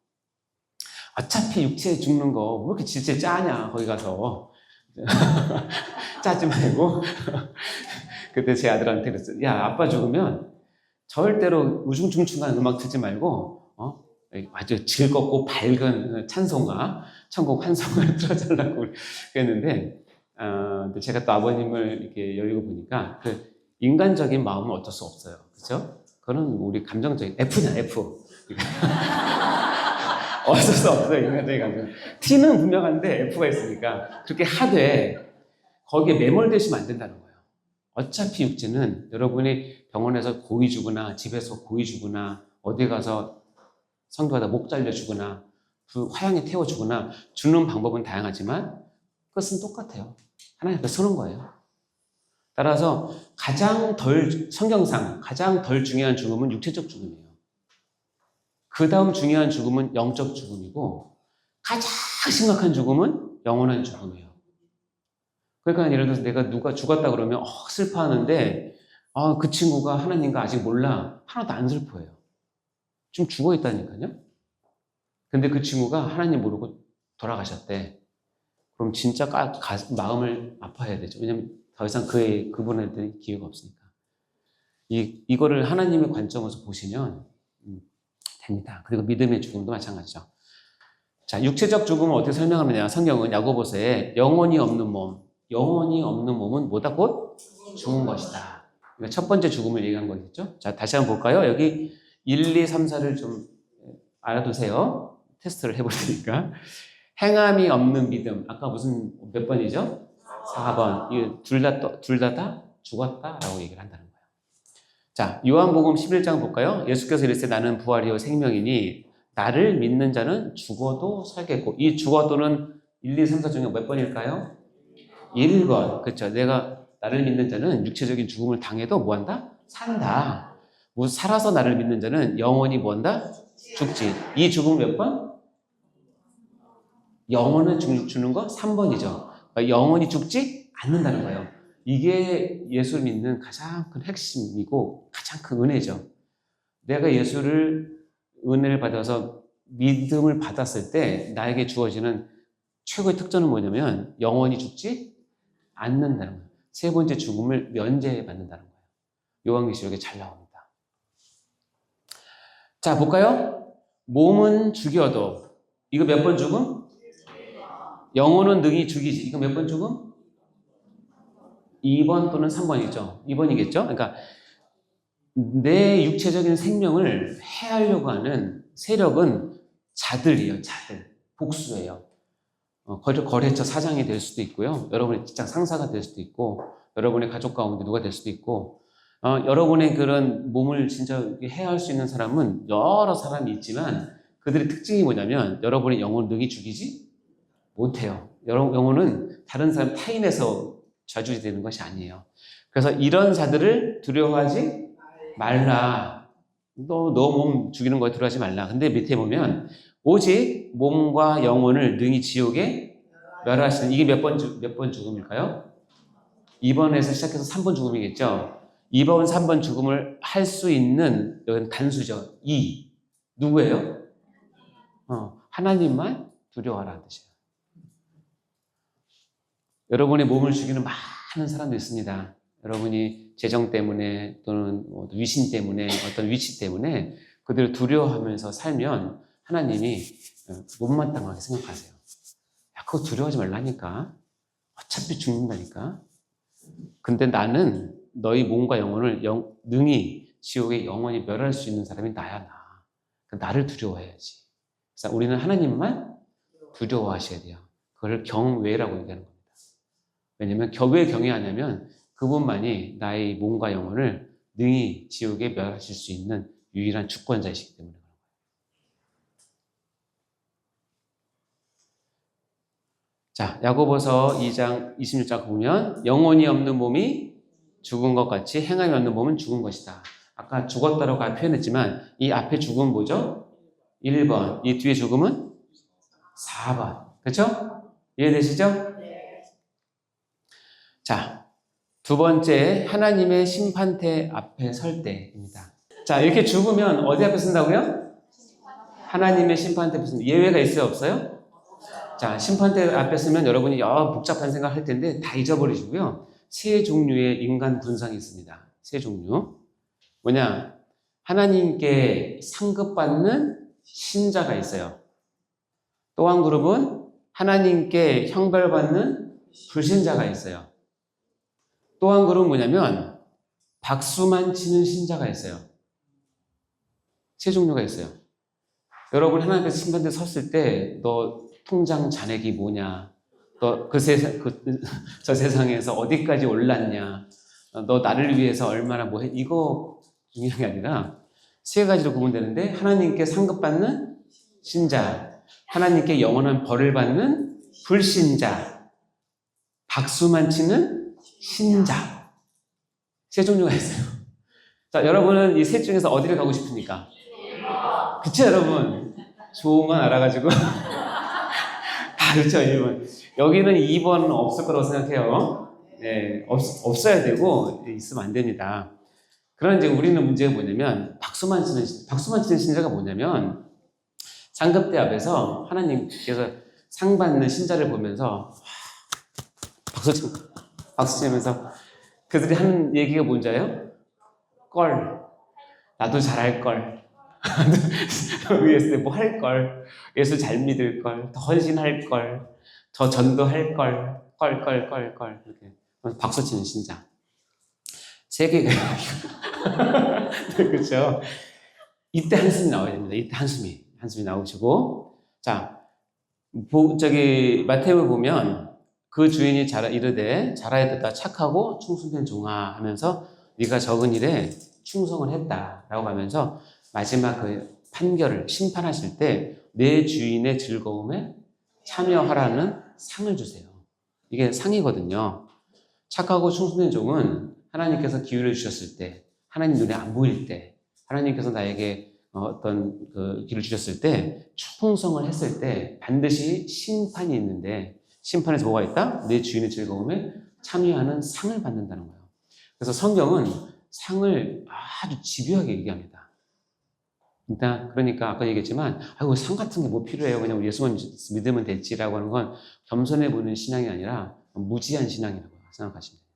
어차피 육체에 죽는 거 왜 이렇게 진짜 짜냐 거기 가서 짜지 말고 그때 제 아들한테 그랬어요. 야 아빠 죽으면 절대로 우중충충한 음악 듣지 말고 아주 즐겁고 밝은 찬송가 천국 환송을 틀어달라고 그랬는데 제가 또 아버님을 이렇게 여리고 보니까 그 인간적인 마음은 어쩔 수 없어요. 그렇죠? 그거는 우리 감정적인 F냐 F. 어쩔 수 없어요. 인간적인 감정. T는 분명한데 F가 있으니까 그렇게 하되 거기에 매몰되시면 안 된다는 거예요. 어차피 육체는 여러분이 병원에서 고이 주거나 집에서 고이 주거나 어디 가서 성교하다 목 잘려 주거나 화양에 태워 주거나 죽는 방법은 다양하지만 그것은 똑같아요. 하나님께 서는 거예요. 따라서 성경상 가장 덜 중요한 죽음은 육체적 죽음이에요. 그 다음 중요한 죽음은 영적 죽음이고 가장 심각한 죽음은 영원한 죽음이에요. 그러니까 예를 들어서 내가 누가 죽었다 그러면 슬퍼하는데 그 친구가 하나님과 아직 몰라. 하나도 안 슬퍼해요. 지금 죽어 있다니까요. 근데 그 친구가 하나님 모르고 돌아가셨대. 그럼 진짜 마음을 아파해야 되죠. 왜냐면 더 이상 그분한테 기회가 없으니까. 이거를 하나님의 관점에서 보시면 됩니다. 그리고 믿음의 죽음도 마찬가지죠. 자, 육체적 죽음을 어떻게 설명하느냐. 성경은 야고보서에 영혼이 없는 몸은 뭐다? 곧 죽은 것이다. 그러니까 첫 번째 죽음을 얘기한 거겠죠. 자, 다시 한번 볼까요? 여기 1, 2, 3, 4를 좀 알아두세요. 테스트를 해볼 테니까. 행함이 없는 믿음. 아까 몇 번이죠? 4번. 이 둘 다 죽었다라고 얘기를 한다는 거예요. 자, 요한복음 11장 볼까요? 예수께서 이르시되 나는 부활이요 생명이니 나를 믿는 자는 죽어도 살겠고. 이 죽어도는 1, 2, 3, 4 중에 몇 번일까요? 1번. 그렇죠. 나를 믿는 자는 육체적인 죽음을 당해도 뭐한다? 산다. 살아서 나를 믿는 자는 영원히 뭐한다? 죽지. 이 죽음 몇 번? 영원을 주는 거 3번이죠. 그러니까 영원히 죽지 않는다는 거예요. 이게 예수를 믿는 가장 큰 핵심이고 가장 큰 은혜죠. 내가 은혜를 받아서 믿음을 받았을 때 나에게 주어지는 최고의 특징은 뭐냐면 영원히 죽지 않는다는 거예요. 세 번째 죽음을 면제받는다는 거예요. 요한계시록에 잘 나옵니다. 자, 볼까요? 몸은 죽여도 이거 몇 번 죽음? 영혼은 능히 죽이지. 이거 몇 번 죽음? 2번 또는 3번이죠. 2번이겠죠? 그러니까 내 육체적인 생명을 해하려고 하는 세력은 자들이에요. 자들. 복수예요. 거래처 사장이 될 수도 있고요. 여러분의 직장 상사가 될 수도 있고, 여러분의 가족 가운데 누가 될 수도 있고, 여러분의 그런 몸을 진짜 해할 수 있는 사람은 여러 사람이 있지만 그들의 특징이 뭐냐면 여러분의 영혼을 능히 죽이지 못해요. 여러분 영혼은 다른 사람 타인에서 좌지우지되는 것이 아니에요. 그래서 이런 자들을 두려워하지 말라. 너 몸 죽이는 거에 두려워하지 말라. 근데 밑에 보면 오직 몸과 영혼을 능히 지옥에 멸하시는 이게 몇 번 죽음일까요? 2번에서 시작해서 3번 죽음이겠죠. 2번, 3번 죽음을 할 수 있는 여기는 단수죠. 누구예요? 하나님만 두려워하라는 뜻이에요. 여러분의 몸을 죽이는 많은 사람도 있습니다. 여러분이 재정 때문에 또는 위신 때문에 어떤 위치 때문에 그들을 두려워하면서 살면 하나님이 못마땅하게 생각하세요. 야, 그거 두려워하지 말라니까. 어차피 죽는다니까. 근데 나는 너희 몸과 영혼을 능히 지옥에 영원히 멸할 수 있는 사람이 나야, 나. 나를 두려워해야지. 그래서 우리는 하나님만 두려워하셔야 돼요. 그걸 경외라고 얘기하는 겁니다. 왜냐면 왜 경외하냐면 그분만이 나의 몸과 영혼을 능히 지옥에 멸하실 수 있는 유일한 주권자이시기 때문에. 자, 야고보서 2장 26장 보면 영혼이 없는 몸이 죽은 것 같이 행함이 없는 몸은 죽은 것이다. 아까 죽었다라고 표현했지만 이 앞에 죽음은 뭐죠? 1번. 이 뒤에 죽음은 4번. 그렇죠? 이해되시죠? 자, 두 번째 하나님의 심판대 앞에 설 때입니다. 자, 이렇게 죽으면 어디 앞에 쓴다고요? 하나님의 심판대 앞에 쓴다. 예외가 있어요? 없어요? 자, 심판대 앞에 쓰면 여러분이 여러 복잡한 생각 할 텐데 다 잊어버리시고요. 세 종류의 인간 군상이 있습니다. 세 종류. 뭐냐? 하나님께 상급받는 신자가 있어요. 또 한 그룹은 하나님께 형벌받는 불신자가 있어요. 또 한 그룹은 뭐냐면 박수만 치는 신자가 있어요. 세 종류가 있어요. 여러분 하나님께서 심판대에 섰을 때 너 통장 잔액이 뭐냐? 너 저 세상에서 어디까지 올랐냐? 너 나를 위해서 얼마나 뭐해? 이거 중요한 게 아니라 세 가지로 구분되는데 하나님께 상급받는 신자, 하나님께 영원한 벌을 받는 불신자, 박수만 치는 신자. 세 종류가 있어요. 자, 여러분은 이 셋 중에서 어디를 가고 싶습니까? 그쵸, 여러분? 좋은 건 알아가지고. 그렇죠, 1번. 여기는 2번은 없을 거라고 생각해요. 네, 없어야 되고, 있으면 안 됩니다. 그런 이제 우리는 문제가 뭐냐면, 박수만 치는 신자가 뭐냐면, 상급대 앞에서 하나님께서 상 받는 신자를 보면서, 박수 치면서, 그들이 하는 얘기가 뭔지 알아요? 나도 잘할걸. 위에서 뭐 할걸, 예수 잘 믿을걸, 더 헌신할걸, 더 전도할걸, 걸 이렇게 박수 치는 신자. 세 개가 그렇죠. 이때 한숨이 나와야 됩니다. 이때 한숨이 나오시고, 자, 마태복음 보면 그 주인이 이르되 잘하였다 착하고 충성된 종아 하면서 네가 적은 일에 충성을 했다라고 하면서 마지막 그 판결을 심판하실 때 내 주인의 즐거움에 참여하라는 상을 주세요. 이게 상이거든요. 착하고 충성된 종은 하나님께서 기회를 주셨을 때, 하나님 눈에 안 보일 때, 하나님께서 나에게 어떤 그 길을 주셨을 때, 충성을 했을 때 반드시 심판이 있는데, 심판에서 뭐가 있다? 내 주인의 즐거움에 참여하는 상을 받는다는 거예요. 그래서 성경은 상을 아주 집요하게 얘기합니다. 일단 그러니까 아까 얘기했지만 아이고 상 같은 게 뭐 필요해요. 그냥 우리 예수만 믿으면 될지라고 하는 건 겸손해 보이는 신앙이 아니라 무지한 신앙이라고 생각하시면 됩니다.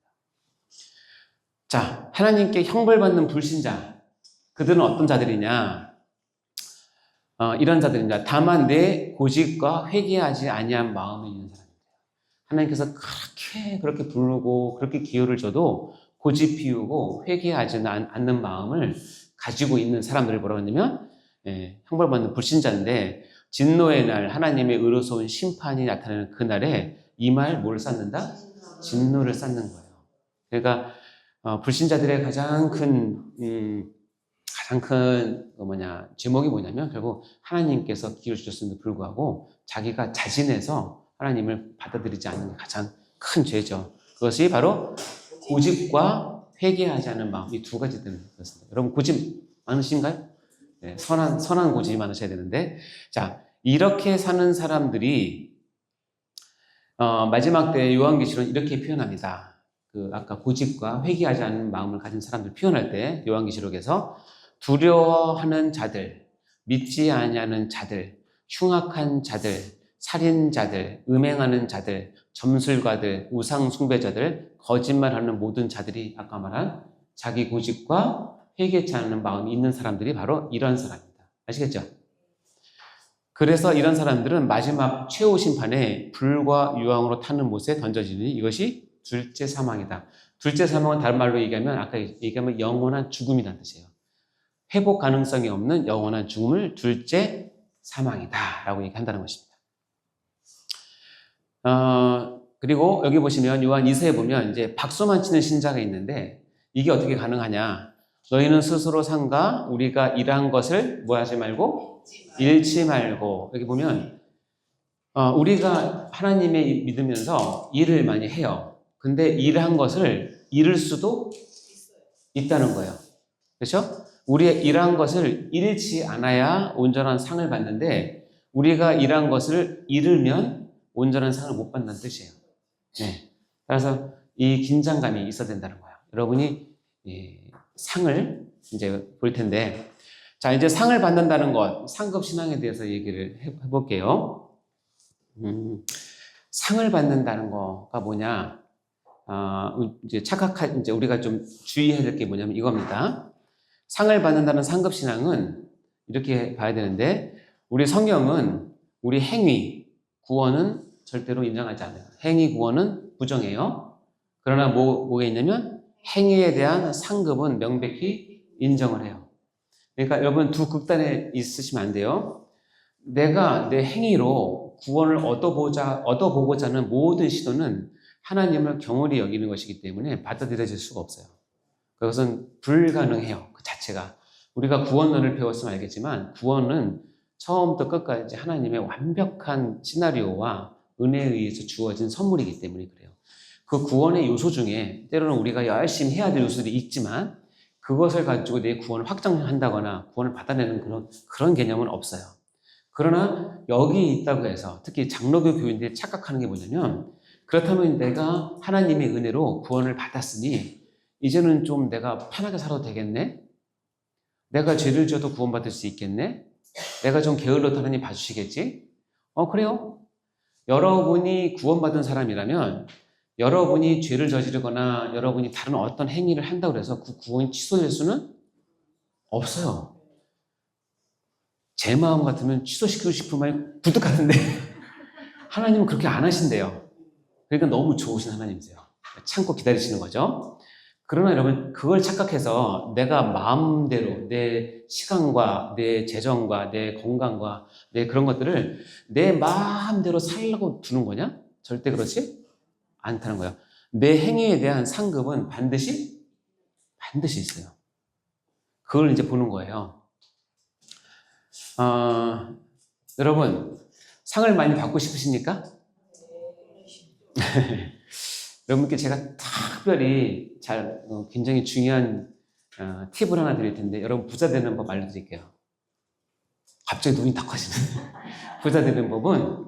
자, 하나님께 형벌받는 불신자 그들은 어떤 자들이냐? 이런 자들입니다. 다만 내 고집과 회개하지 아니한 마음이 있는 사람입니다. 하나님께서 그렇게 부르고 그렇게 기회를 줘도 고집 피우고 회개하지 않는 마음을 가지고 있는 사람들을 뭐라고 하냐면 형벌받는 불신자인데 진노의 날 하나님의 의로서운 심판이 나타나는 그날에 이 말 뭘 쌓는다? 진노를 쌓는 거예요. 그러니까 불신자들의 가장 큰 제목이 뭐냐면 결국 하나님께서 기회를 주셨음에도 불구하고 자기가 자진해서 하나님을 받아들이지 않는 게 가장 큰 죄죠. 그것이 바로 고집과 회개하지 않는 마음, 이 두 가지 때문에 그렇습니다. 여러분 고집 많으신가요? 네, 선한 고집이 많으셔야 되는데, 자, 이렇게 사는 사람들이 마지막 때 요한계시록은 이렇게 표현합니다. 아까 고집과 회개하지 않는 마음을 가진 사람들 표현할 때 요한계시록에서 두려워하는 자들, 믿지 아니하는 자들, 흉악한 자들, 살인자들, 음행하는 자들, 점술가들, 우상 숭배자들, 거짓말하는 모든 자들이 아까 말한 자기 고집과 회개치 않는 마음이 있는 사람들이 바로 이런 사람입니다. 아시겠죠? 그래서 이런 사람들은 마지막 최후 심판에 불과 유황으로 타는 못에 던져지니 이것이 둘째 사망이다. 둘째 사망은 다른 말로 얘기하면 아까 얘기하면 영원한 죽음이라는 뜻이에요. 회복 가능성이 없는 영원한 죽음을 둘째 사망이다 라고 얘기한다는 것입니다. 그리고 여기 보시면 요한 2서에 보면 이제 박수만 치는 신자가 있는데 이게 어떻게 가능하냐? 너희는 스스로 삼가 우리가 일한 것을 뭐 하지 말고 잃지 말고 여기 보면 우리가 하나님의 믿으면서 일을 많이 해요. 근데 일한 것을 잃을 수도 있다는 거예요. 그렇죠? 우리의 일한 것을 잃지 않아야 온전한 상을 받는데 우리가 일한 것을 잃으면 온전한 상을 못 받는다는 뜻이에요. 네. 따라서 이 긴장감이 있어야 된다는 거예요. 여러분이 상을 이제 볼 텐데, 자, 이제 상을 받는다는 것, 상급 신앙에 대해서 얘기를 해볼게요. 상을 받는다는 거가 뭐냐? 이제 우리가 좀 주의해야 될 게 뭐냐면 이겁니다. 상을 받는다는 상급 신앙은 이렇게 봐야 되는데, 우리 성경은 우리 행위, 구원은 절대로 인정하지 않아요. 행위 구원은 부정해요. 그러나 뭐가 있냐면 행위에 대한 상급은 명백히 인정을 해요. 그러니까 여러분 두 극단에 있으시면 안 돼요. 내가 내 행위로 구원을 얻어보고자 하는 모든 시도는 하나님을 경홀히 여기는 것이기 때문에 받아들여질 수가 없어요. 그것은 불가능해요. 그 자체가. 우리가 구원론을 배웠으면 알겠지만 구원은 처음부터 끝까지 하나님의 완벽한 시나리오와 은혜에 의해서 주어진 선물이기 때문에 그래요. 그 구원의 요소 중에 때로는 우리가 열심히 해야 될 요소들이 있지만 그것을 가지고 내 구원을 확정한다거나 구원을 받아내는 그런 개념은 없어요. 그러나 여기 있다고 해서 특히 장로교 교인들이 착각하는 게 뭐냐면 그렇다면 내가 하나님의 은혜로 구원을 받았으니 이제는 좀 내가 편하게 살아도 되겠네? 내가 죄를 지어도 구원받을 수 있겠네? 내가 좀 게을러도 하나님 봐주시겠지? 그래요. 여러분이 구원받은 사람이라면 여러분이 죄를 저지르거나 여러분이 다른 어떤 행위를 한다고 해서 그 구원이 취소될 수는 없어요. 제 마음 같으면 취소시키고 싶은 마음이 굴뚝 같은데 하나님은 그렇게 안 하신대요. 그러니까 너무 좋으신 하나님이세요. 참고 기다리시는 거죠. 그러나 여러분 그걸 착각해서 내가 마음대로 내 시간과 내 재정과 내 건강과 내 그런 것들을 내 마음대로 살려고 두는 거냐? 절대 그렇지 않다는 거예요. 내 행위에 대한 상급은 반드시 있어요. 그걸 이제 보는 거예요. 여러분 상을 많이 받고 싶으십니까? 여러분께 제가 특별히 굉장히 중요한 팁을 하나 드릴 텐데 여러분 부자 되는 법 알려드릴게요. 갑자기 눈이 딱 커지네. 부자 되는 법은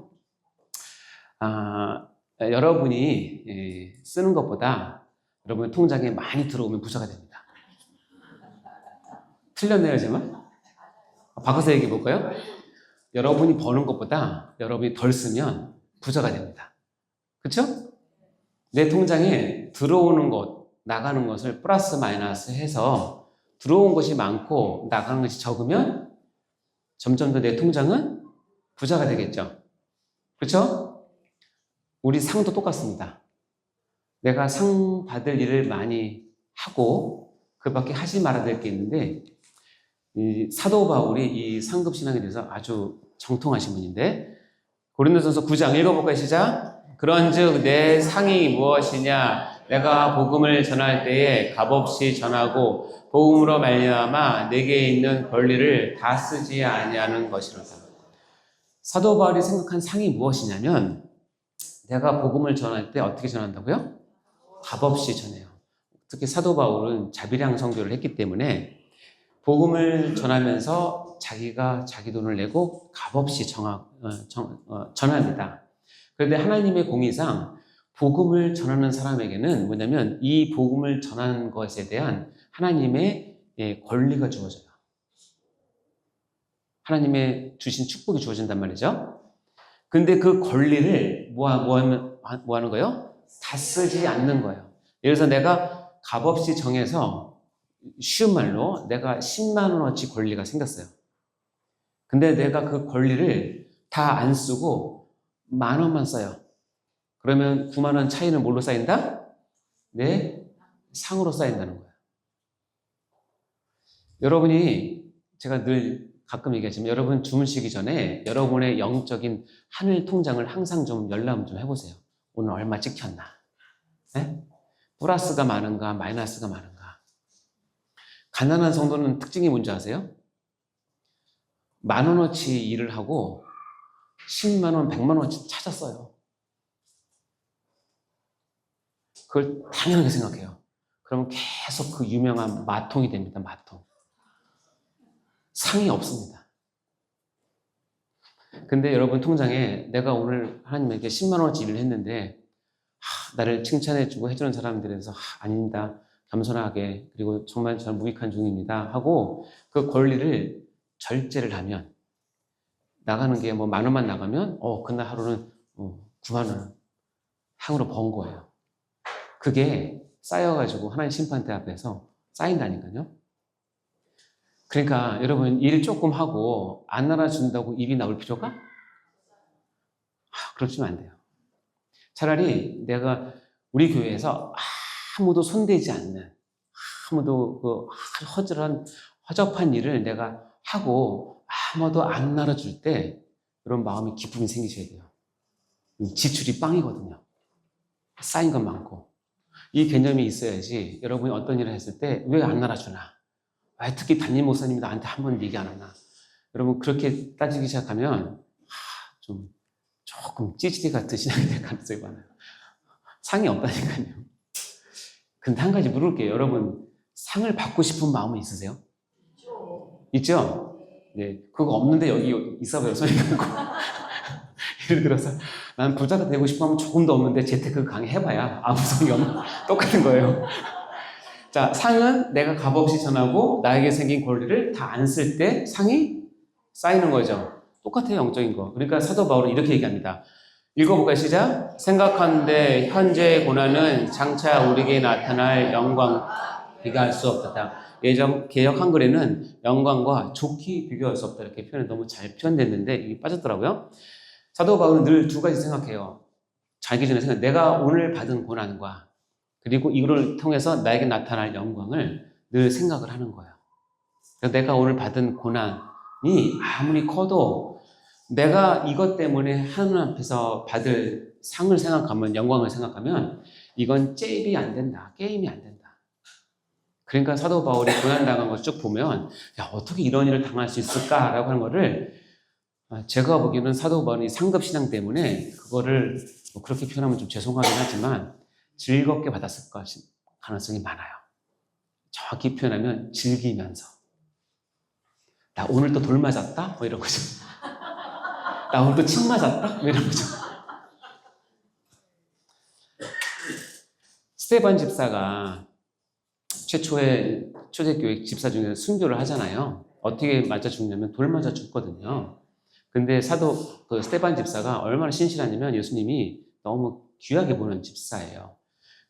여러분이 쓰는 것보다 여러분 통장에 많이 들어오면 부자가 됩니다. 틀렸네요, 정말? 바꿔서 얘기해 볼까요? 여러분이 버는 것보다 여러분이 덜 쓰면 부자가 됩니다. 그렇죠? 내 통장에 들어오는 것, 나가는 것을 플러스 마이너스 해서 들어온 것이 많고 나가는 것이 적으면 점점 더 내 통장은 부자가 되겠죠. 그렇죠? 우리 상도 똑같습니다. 내가 상 받을 일을 많이 하고 그 밖에 하지 말아야 될 게 있는데 이 사도 바울이 이 상급 신앙에 대해서 아주 정통하신 분인데 고린도전서 9장 읽어볼까요? 시작. 그런즉 내 상이 무엇이냐? 내가 복음을 전할 때에 값없이 전하고 복음으로 말미암아 내게 있는 권리를 다 쓰지 아니하는 것이로다. 사도 바울이 생각한 상이 무엇이냐면 내가 복음을 전할 때 어떻게 전한다고요? 값없이 전해요. 특히 사도 바울은 자비량 선교를 했기 때문에 복음을 전하면서 자기가 자기 돈을 내고 값없이 전합니다. 그런데 하나님의 공의상 복음을 전하는 사람에게는 뭐냐면 이 복음을 전하는 것에 대한 하나님의 권리가 주어져요. 하나님의 주신 축복이 주어진단 말이죠. 근데 그 권리를 뭐 하는 거예요? 다 쓰지 않는 거예요. 예를 들어서 내가 값없이 정해서 쉬운 말로 내가 10만 원어치 권리가 생겼어요. 근데 내가 그 권리를 다 안 쓰고 10,000원만 써요. 그러면 9만 원 차이는 뭘로 쌓인다? 내 상으로 쌓인다는 거예요. 여러분이 제가 늘 가끔 얘기하지만 여러분 주무시기 전에 여러분의 영적인 하늘 통장을 항상 좀 열람 좀 해보세요. 오늘 얼마 찍혔나? 네? 플러스가 많은가 마이너스가 많은가? 가난한 성도는 특징이 뭔지 아세요? 10,000원어치 일을 하고 10만 원, 100만 원어치 찾았어요. 그걸 당연하게 생각해요. 그러면 계속 그 유명한 마통이 됩니다. 마통. 상이 없습니다. 근데 여러분 통장에 내가 오늘 하나님에게 10만 원어치 일을 했는데 나를 칭찬해주고 해주는 사람들에서 아닙니다. 겸손하게 그리고 정말 잘 무익한 중입니다 하고 그 권리를 절제를 하면 나가는 게 뭐 10,000원만 나가면 그날 하루는 9만 원 항으로 번 거예요. 그게 쌓여가지고 하나님 심판대 앞에서 쌓인다니까요. 그러니까 여러분 일 조금 하고 안 날아준다고 입이 나올 필요가? 그러시면 안 돼요. 차라리 내가 우리 교회에서 아무도 손대지 않는 아무도 그 허접한 일을 내가 하고 아무도 안 날아줄 때 이런 마음이 기쁨이 생기셔야 돼요. 지출이 빵이거든요. 쌓인 건 많고 이 개념이 있어야지 여러분이 어떤 일을 했을 때 왜 안 날아주나? 특히 담임 목사님이 나한테 한 번 얘기 안 하나? 여러분 그렇게 따지기 시작하면 조금 찌질이가 드시게 될 가능성이 많아요. 상이 없다니까요. 근데 한 가지 물을게요. 여러분 상을 받고 싶은 마음은 있으세요? 있죠? 네, 그거 없는데 여기 있어봐요. 소리 들고. 예를 들어서 난 부자가 되고 싶어 하면 조금 더 없는데 재테크 강의해봐야 아무 소용이 없는 똑같은 거예요. 자, 상은 내가 값없이 전하고 나에게 생긴 권리를 다 안 쓸 때 상이 쌓이는 거죠. 똑같아요, 영적인 거. 그러니까 사도 바울은 이렇게 얘기합니다. 읽어볼까요? 시작. 생각하는데 현재의 고난은 장차 우리에게 나타날 영광 비교할 수 없다. 예전 개역 한글에는 영광과 좋게 비교할 수 없다 이렇게 표현이 너무 잘 표현됐는데 이게 빠졌더라고요. 사도 바울은 늘 두 가지 생각해요. 자기 전에 생각. 내가 오늘 받은 고난과 그리고 이거를 통해서 나에게 나타날 영광을 늘 생각을 하는 거예요. 내가 오늘 받은 고난이 아무리 커도 내가 이것 때문에 하나님 앞에서 받을 상을 생각하면 영광을 생각하면 이건 잽이 안 된다. 게임이 안 된다. 그러니까 사도 바울이 고난당한 걸 쭉 보면 어떻게 이런 일을 당할 수 있을까라고 하는 거를 제가 보기에는 사도 바울이 상급신앙 때문에 그거를 그렇게 표현하면 좀 죄송하긴 하지만 즐겁게 받았을 가능성이 많아요. 정확히 표현하면 즐기면서 나 오늘 또 돌 맞았다? 뭐 이런 거죠. 나 오늘 또 침 맞았다? 뭐 이런 거죠. 스테반 집사가 최초의 초대교회 집사 중에 순교를 하잖아요. 어떻게 맞아 죽냐면 돌 맞아 죽거든요. 근데 사도 그 스데반 집사가 얼마나 신실하냐면 예수님이 너무 귀하게 보는 집사예요.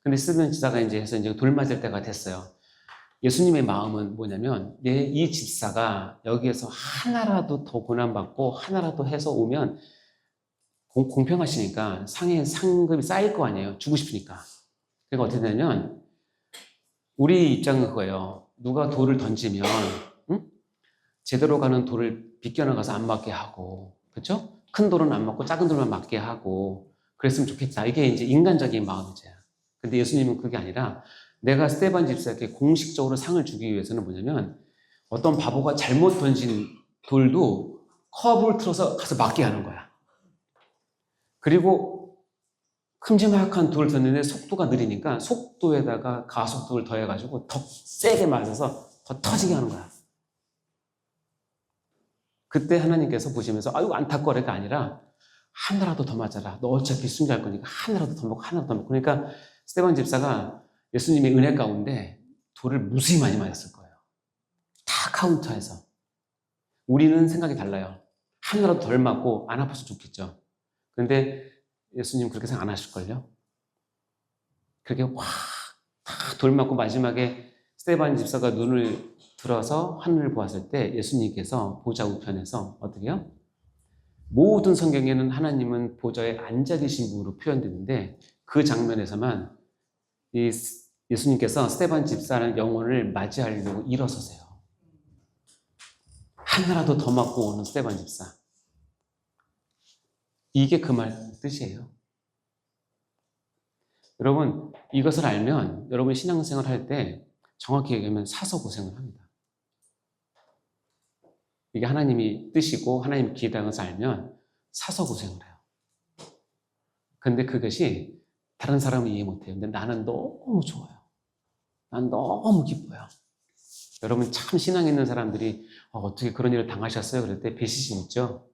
근데 스데반 집사가 이제 해서 이제 돌 맞을 때가 됐어요. 예수님의 마음은 뭐냐면 이 집사가 여기에서 하나라도 더 고난받고 하나라도 해서 오면 공평하시니까 상금이 쌓일 거 아니에요. 주고 싶으니까. 그러니까 어떻게 되냐면 우리 입장은 그거예요. 누가 돌을 던지면 응? 제대로 가는 돌을 비껴나가서 안 맞게 하고, 그렇죠? 큰 돌은 안 맞고 작은 돌만 맞게 하고 그랬으면 좋겠다. 이게 이제 인간적인 마음이죠. 근데 예수님은 그게 아니라 내가 스데반 집사에게 공식적으로 상을 주기 위해서는 뭐냐면 어떤 바보가 잘못 던진 돌도 컵을 틀어서 가서 맞게 하는 거야. 그리고 큼지막한 돌을 던는데 속도가 느리니까 속도에다가 가속도를 더해가지고 더 세게 맞아서 더 터지게 하는 거야. 그때 하나님께서 보시면서 아유 안타까워가 아니라 하나라도 더 맞아라. 너 어차피 순교할 거니까 하나라도 더 먹고 하나라도 더 먹고. 그러니까 스데반 집사가 예수님의 은혜 가운데 돌을 무수히 많이 맞았을 거예요. 다 카운터해서. 우리는 생각이 달라요. 하나라도 덜 맞고 안 아파서 좋겠죠. 그런데 예수님 그렇게 생각 안 하실걸요? 그렇게 확 다 돌 맞고 마지막에 스데반 집사가 눈을 들어서 하늘을 보았을 때 예수님께서 보좌 우편에서 어떻게 해요? 모든 성경에는 하나님은 보좌에 앉아 계신 분으로 표현되는데 그 장면에서만 이 예수님께서 스데반 집사라는 영혼을 맞이하려고 일어서세요. 하나라도 더 맞고 오는 스데반 집사. 이게 그 말 뜻이에요. 여러분 이것을 알면 여러분 신앙생활 할 때 정확히 얘기하면 사서 고생을 합니다. 이게 하나님이 뜻이고 하나님이 기다린 것을 알면 사서 고생을 해요. 근데 그것이 다른 사람은 이해 못해요. 근데 나는 너무 좋아요. 난 너무 기뻐요. 여러분 참 신앙 있는 사람들이 어떻게 그런 일을 당하셨어요? 그럴 때 배시심 있죠?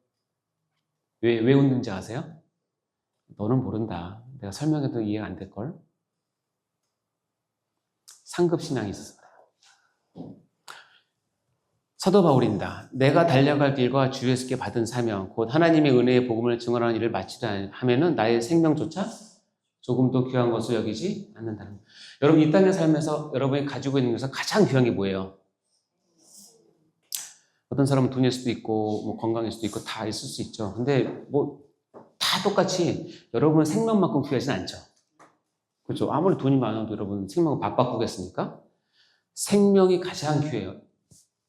왜 웃는지 아세요? 너는 모른다. 내가 설명해도 이해가 안 될걸? 상급 신앙이 있어서 그래요. 사도 바울입니다. 내가 달려갈 길과 주에서께 받은 사명, 곧 하나님의 은혜의 복음을 증언하는 일을 마치려 하면은 나의 생명조차 조금도 귀한 것을 여기지 않는다는 거예요. 여러분 이 땅의 삶에서 여러분이 가지고 있는 것에서 가장 귀한 게 뭐예요? 어떤 사람은 돈일 수도 있고 뭐 건강일 수도 있고 다 있을 수 있죠. 근데 뭐 다 똑같이 여러분 생명만큼 귀하진 않죠. 그렇죠? 아무리 돈이 많아도 여러분 생명을 바꾸겠습니까? 생명이 가장 귀해요.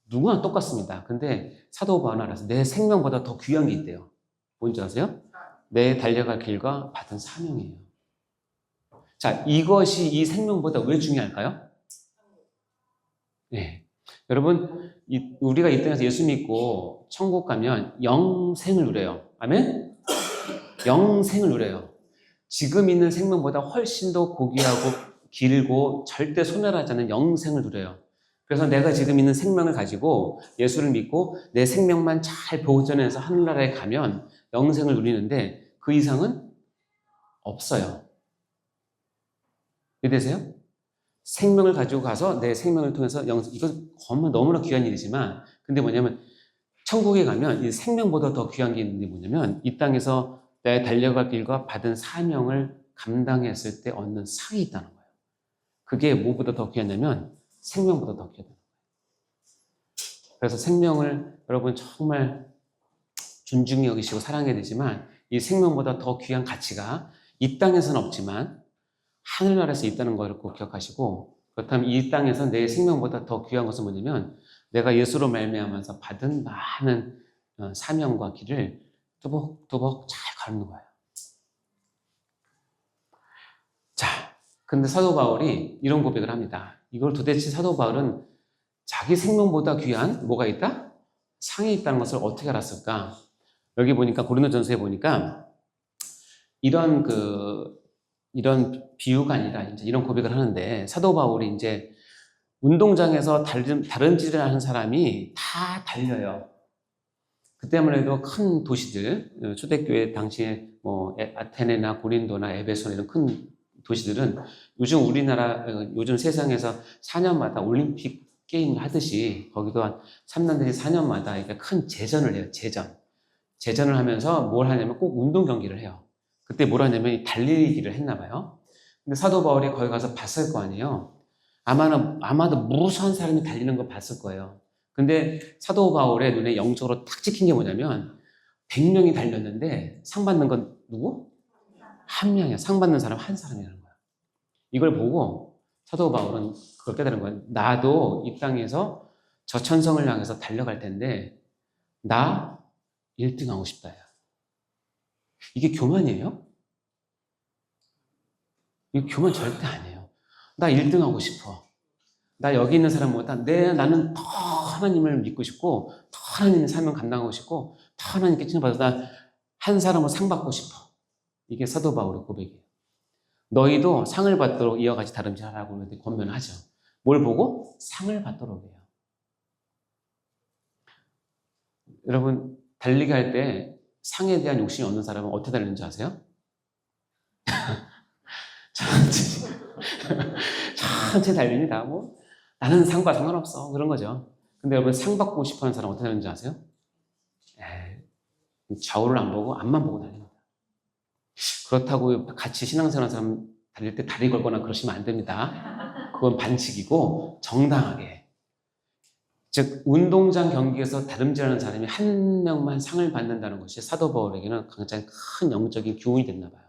누구나 똑같습니다. 근데 사도 바울은 알아서 내 생명보다 더 귀한 게 있대요. 뭔지 아세요? 내 달려갈 길과 받은 사명이에요. 자, 이것이 이 생명보다 왜 중요할까요? 네. 여러분, 우리가 이 땅에서 예수 믿고 천국 가면 영생을 누려요. 아멘? 영생을 누려요. 지금 있는 생명보다 훨씬 더 고귀하고 길고 절대 소멸하지 않는 영생을 누려요. 그래서 내가 지금 있는 생명을 가지고 예수를 믿고 내 생명만 잘 보존해서 하늘나라에 가면 영생을 누리는데 그 이상은 없어요. 이해되세요? 생명을 가지고 가서 내 생명을 통해서 영생, 이거 정말 너무나 귀한 일이지만 근데 뭐냐면 천국에 가면 이 생명보다 더 귀한 게 있는데 뭐냐면 이 땅에서 내 달려갈 길과 받은 사명을 감당했을 때 얻는 상이 있다는 거예요. 그게 뭐보다 더 귀하냐면 생명보다 더 귀하다. 그래서 생명을 여러분 정말 존중히 여기시고 사랑해야 되지만 이 생명보다 더 귀한 가치가 이 땅에서는 없지만 하늘나라에서 있다는 걸 꼭 기억하시고 그렇다면 이 땅에서 내 생명보다 더 귀한 것은 뭐냐면 내가 예수로 말미암아서 받은 많은 사명과 길을 뚜벅뚜벅 잘 가는 거예요. 자, 근데 사도 바울이 이런 고백을 합니다. 이걸 도대체 사도 바울은 자기 생명보다 귀한 뭐가 있다? 상이 있다는 것을 어떻게 알았을까? 여기 보니까 고린도전서에 보니까 이런 비유가 아니라 이제 이런 고백을 하는데 사도 바울이 이제 운동장에서 다른질을 하는 사람이 다 달려요. 그때만 해도 큰 도시들, 초대교회 당시에 뭐 아테네나 고린도나 에베소나 이런 큰 도시들은 요즘 우리나라, 요즘 세상에서 4년마다 올림픽 게임을 하듯이 거기도 한 3년 내지 4년마다 이렇게 큰 제전을 해요. 제전을 하면서 뭘 하냐면 꼭 운동 경기를 해요. 그때 뭘 하냐면 달리기를 했나 봐요. 근데 사도 바울이 거기 가서 봤을 거 아니에요. 아마도 무수한 사람이 달리는 거 봤을 거예요. 근데 사도 바울의 눈에 영적으로 탁 찍힌 게 뭐냐면 100명이 달렸는데 상 받는 건 누구? 한 명이야. 상 받는 사람 한 사람이라는 거야. 이걸 보고 사도 바울은 그걸 깨달은 거야. 나도 이 땅에서 저 천성을 향해서 달려갈 텐데 나 1등 하고 싶다. 야. 이게 교만이에요? 이거 교만 절대 아니에요. 나 1등 하고 싶어. 나 여기 있는 사람보다 나는 더 하나님을 믿고 싶고 더 하나님의 삶을 감당하고 싶고 더 하나님께 칭찬받아서 나 한 사람으로 상 받고 싶어. 이게 사도 바울의 고백이에요. 너희도 상을 받도록 이와 같이 다름질하라고 권면하죠. 뭘 보고? 상을 받도록 해요. 여러분 달리기 할 때 상에 대한 욕심이 없는 사람은 어떻게 달리는지 아세요? 천천히 달립니다. 뭐 나는 상과 상관없어 그런 거죠. 근데 여러분 상 받고 싶어하는 사람 어떻게 달리는지 아세요? 좌우를 안 보고 앞만 보고 달립니다. 그렇다고 같이 신앙생활하는 사람 달릴 때 다리 걸거나 그러시면 안 됩니다. 그건 반칙이고 정당하게. 즉 운동장 경기에서 다름질하는 사람이 한 명만 상을 받는다는 것이 사도 바울에게는 굉장히 큰 영적인 교훈이 됐나 봐요.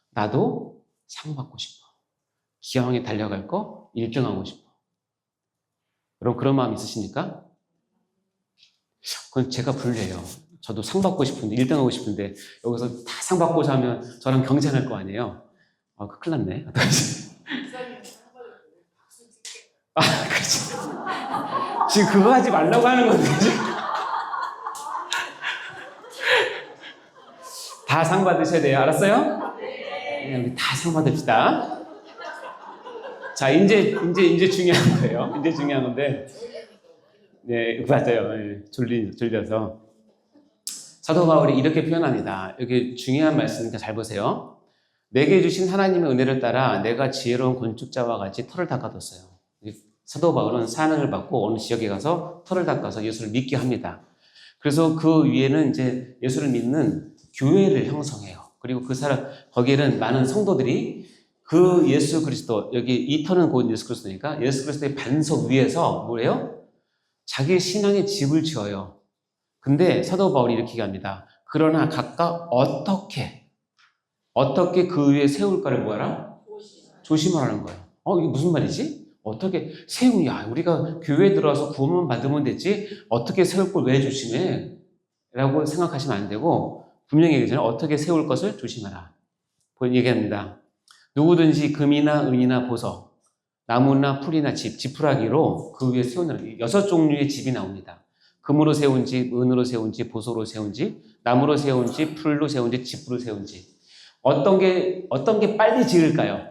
나도 상 받고 싶어. 기왕에 달려갈 거 1등 하고 싶어. 여러분 그런 마음 있으십니까? 그건 제가 불리해요. 저도 상 받고 싶은데 1등 하고 싶은데 여기서 다 상 받고자 하면 저랑 경쟁할 거 아니에요. 큰일 났네. 그렇지. 지금 그거 하지 말라고 하는 건데 다 상 받으셔야 돼요. 알았어요? 네, 다 상 받읍시다. 자, 이제 중요한 거예요. 이제 중요한 건데, 네, 맞아요. 네, 졸려서. 사도 바울이 이렇게 표현합니다. 여기 중요한 말씀이니까 잘 보세요. 내게 주신 하나님의 은혜를 따라 내가 지혜로운 건축자와 같이 터를 닦아뒀어요. 사도 바울은 사명을 받고 어느 지역에 가서 터를 닦아서 예수를 믿게 합니다. 그래서 그 위에는 이제 예수를 믿는 교회를 형성해요. 그리고 거기에는 많은 성도들이 그 예수 그리스도, 여기 이 터는 곧 예수 그리스도니까 예수 그리스도의 반석 위에서 뭐래요? 자기 신앙의 집을 지어요. 근데 사도 바울이 이렇게 얘기합니다. 그러나 각각 어떻게 그 위에 세울까를 뭐하라? 조심하라는 거예요. 이게 무슨 말이지? 어떻게 세우냐? 우리가 교회에 들어와서 구원만 받으면 됐지 어떻게 세울 걸 왜 조심해? 라고 생각하시면 안 되고 분명히 얘기하잖아요. 어떻게 세울 것을 조심하라. 얘기합니다. 누구든지 금이나 은이나 보석, 나무나 풀이나 지푸라기로 그 위에 세우는 6종류의 집이 나옵니다. 금으로 세운 집, 은으로 세운 집, 보석으로 세운 집, 나무로 세운 집, 풀로 세운 집, 지푸로 세운 집. 어떤 게 빨리 지을까요?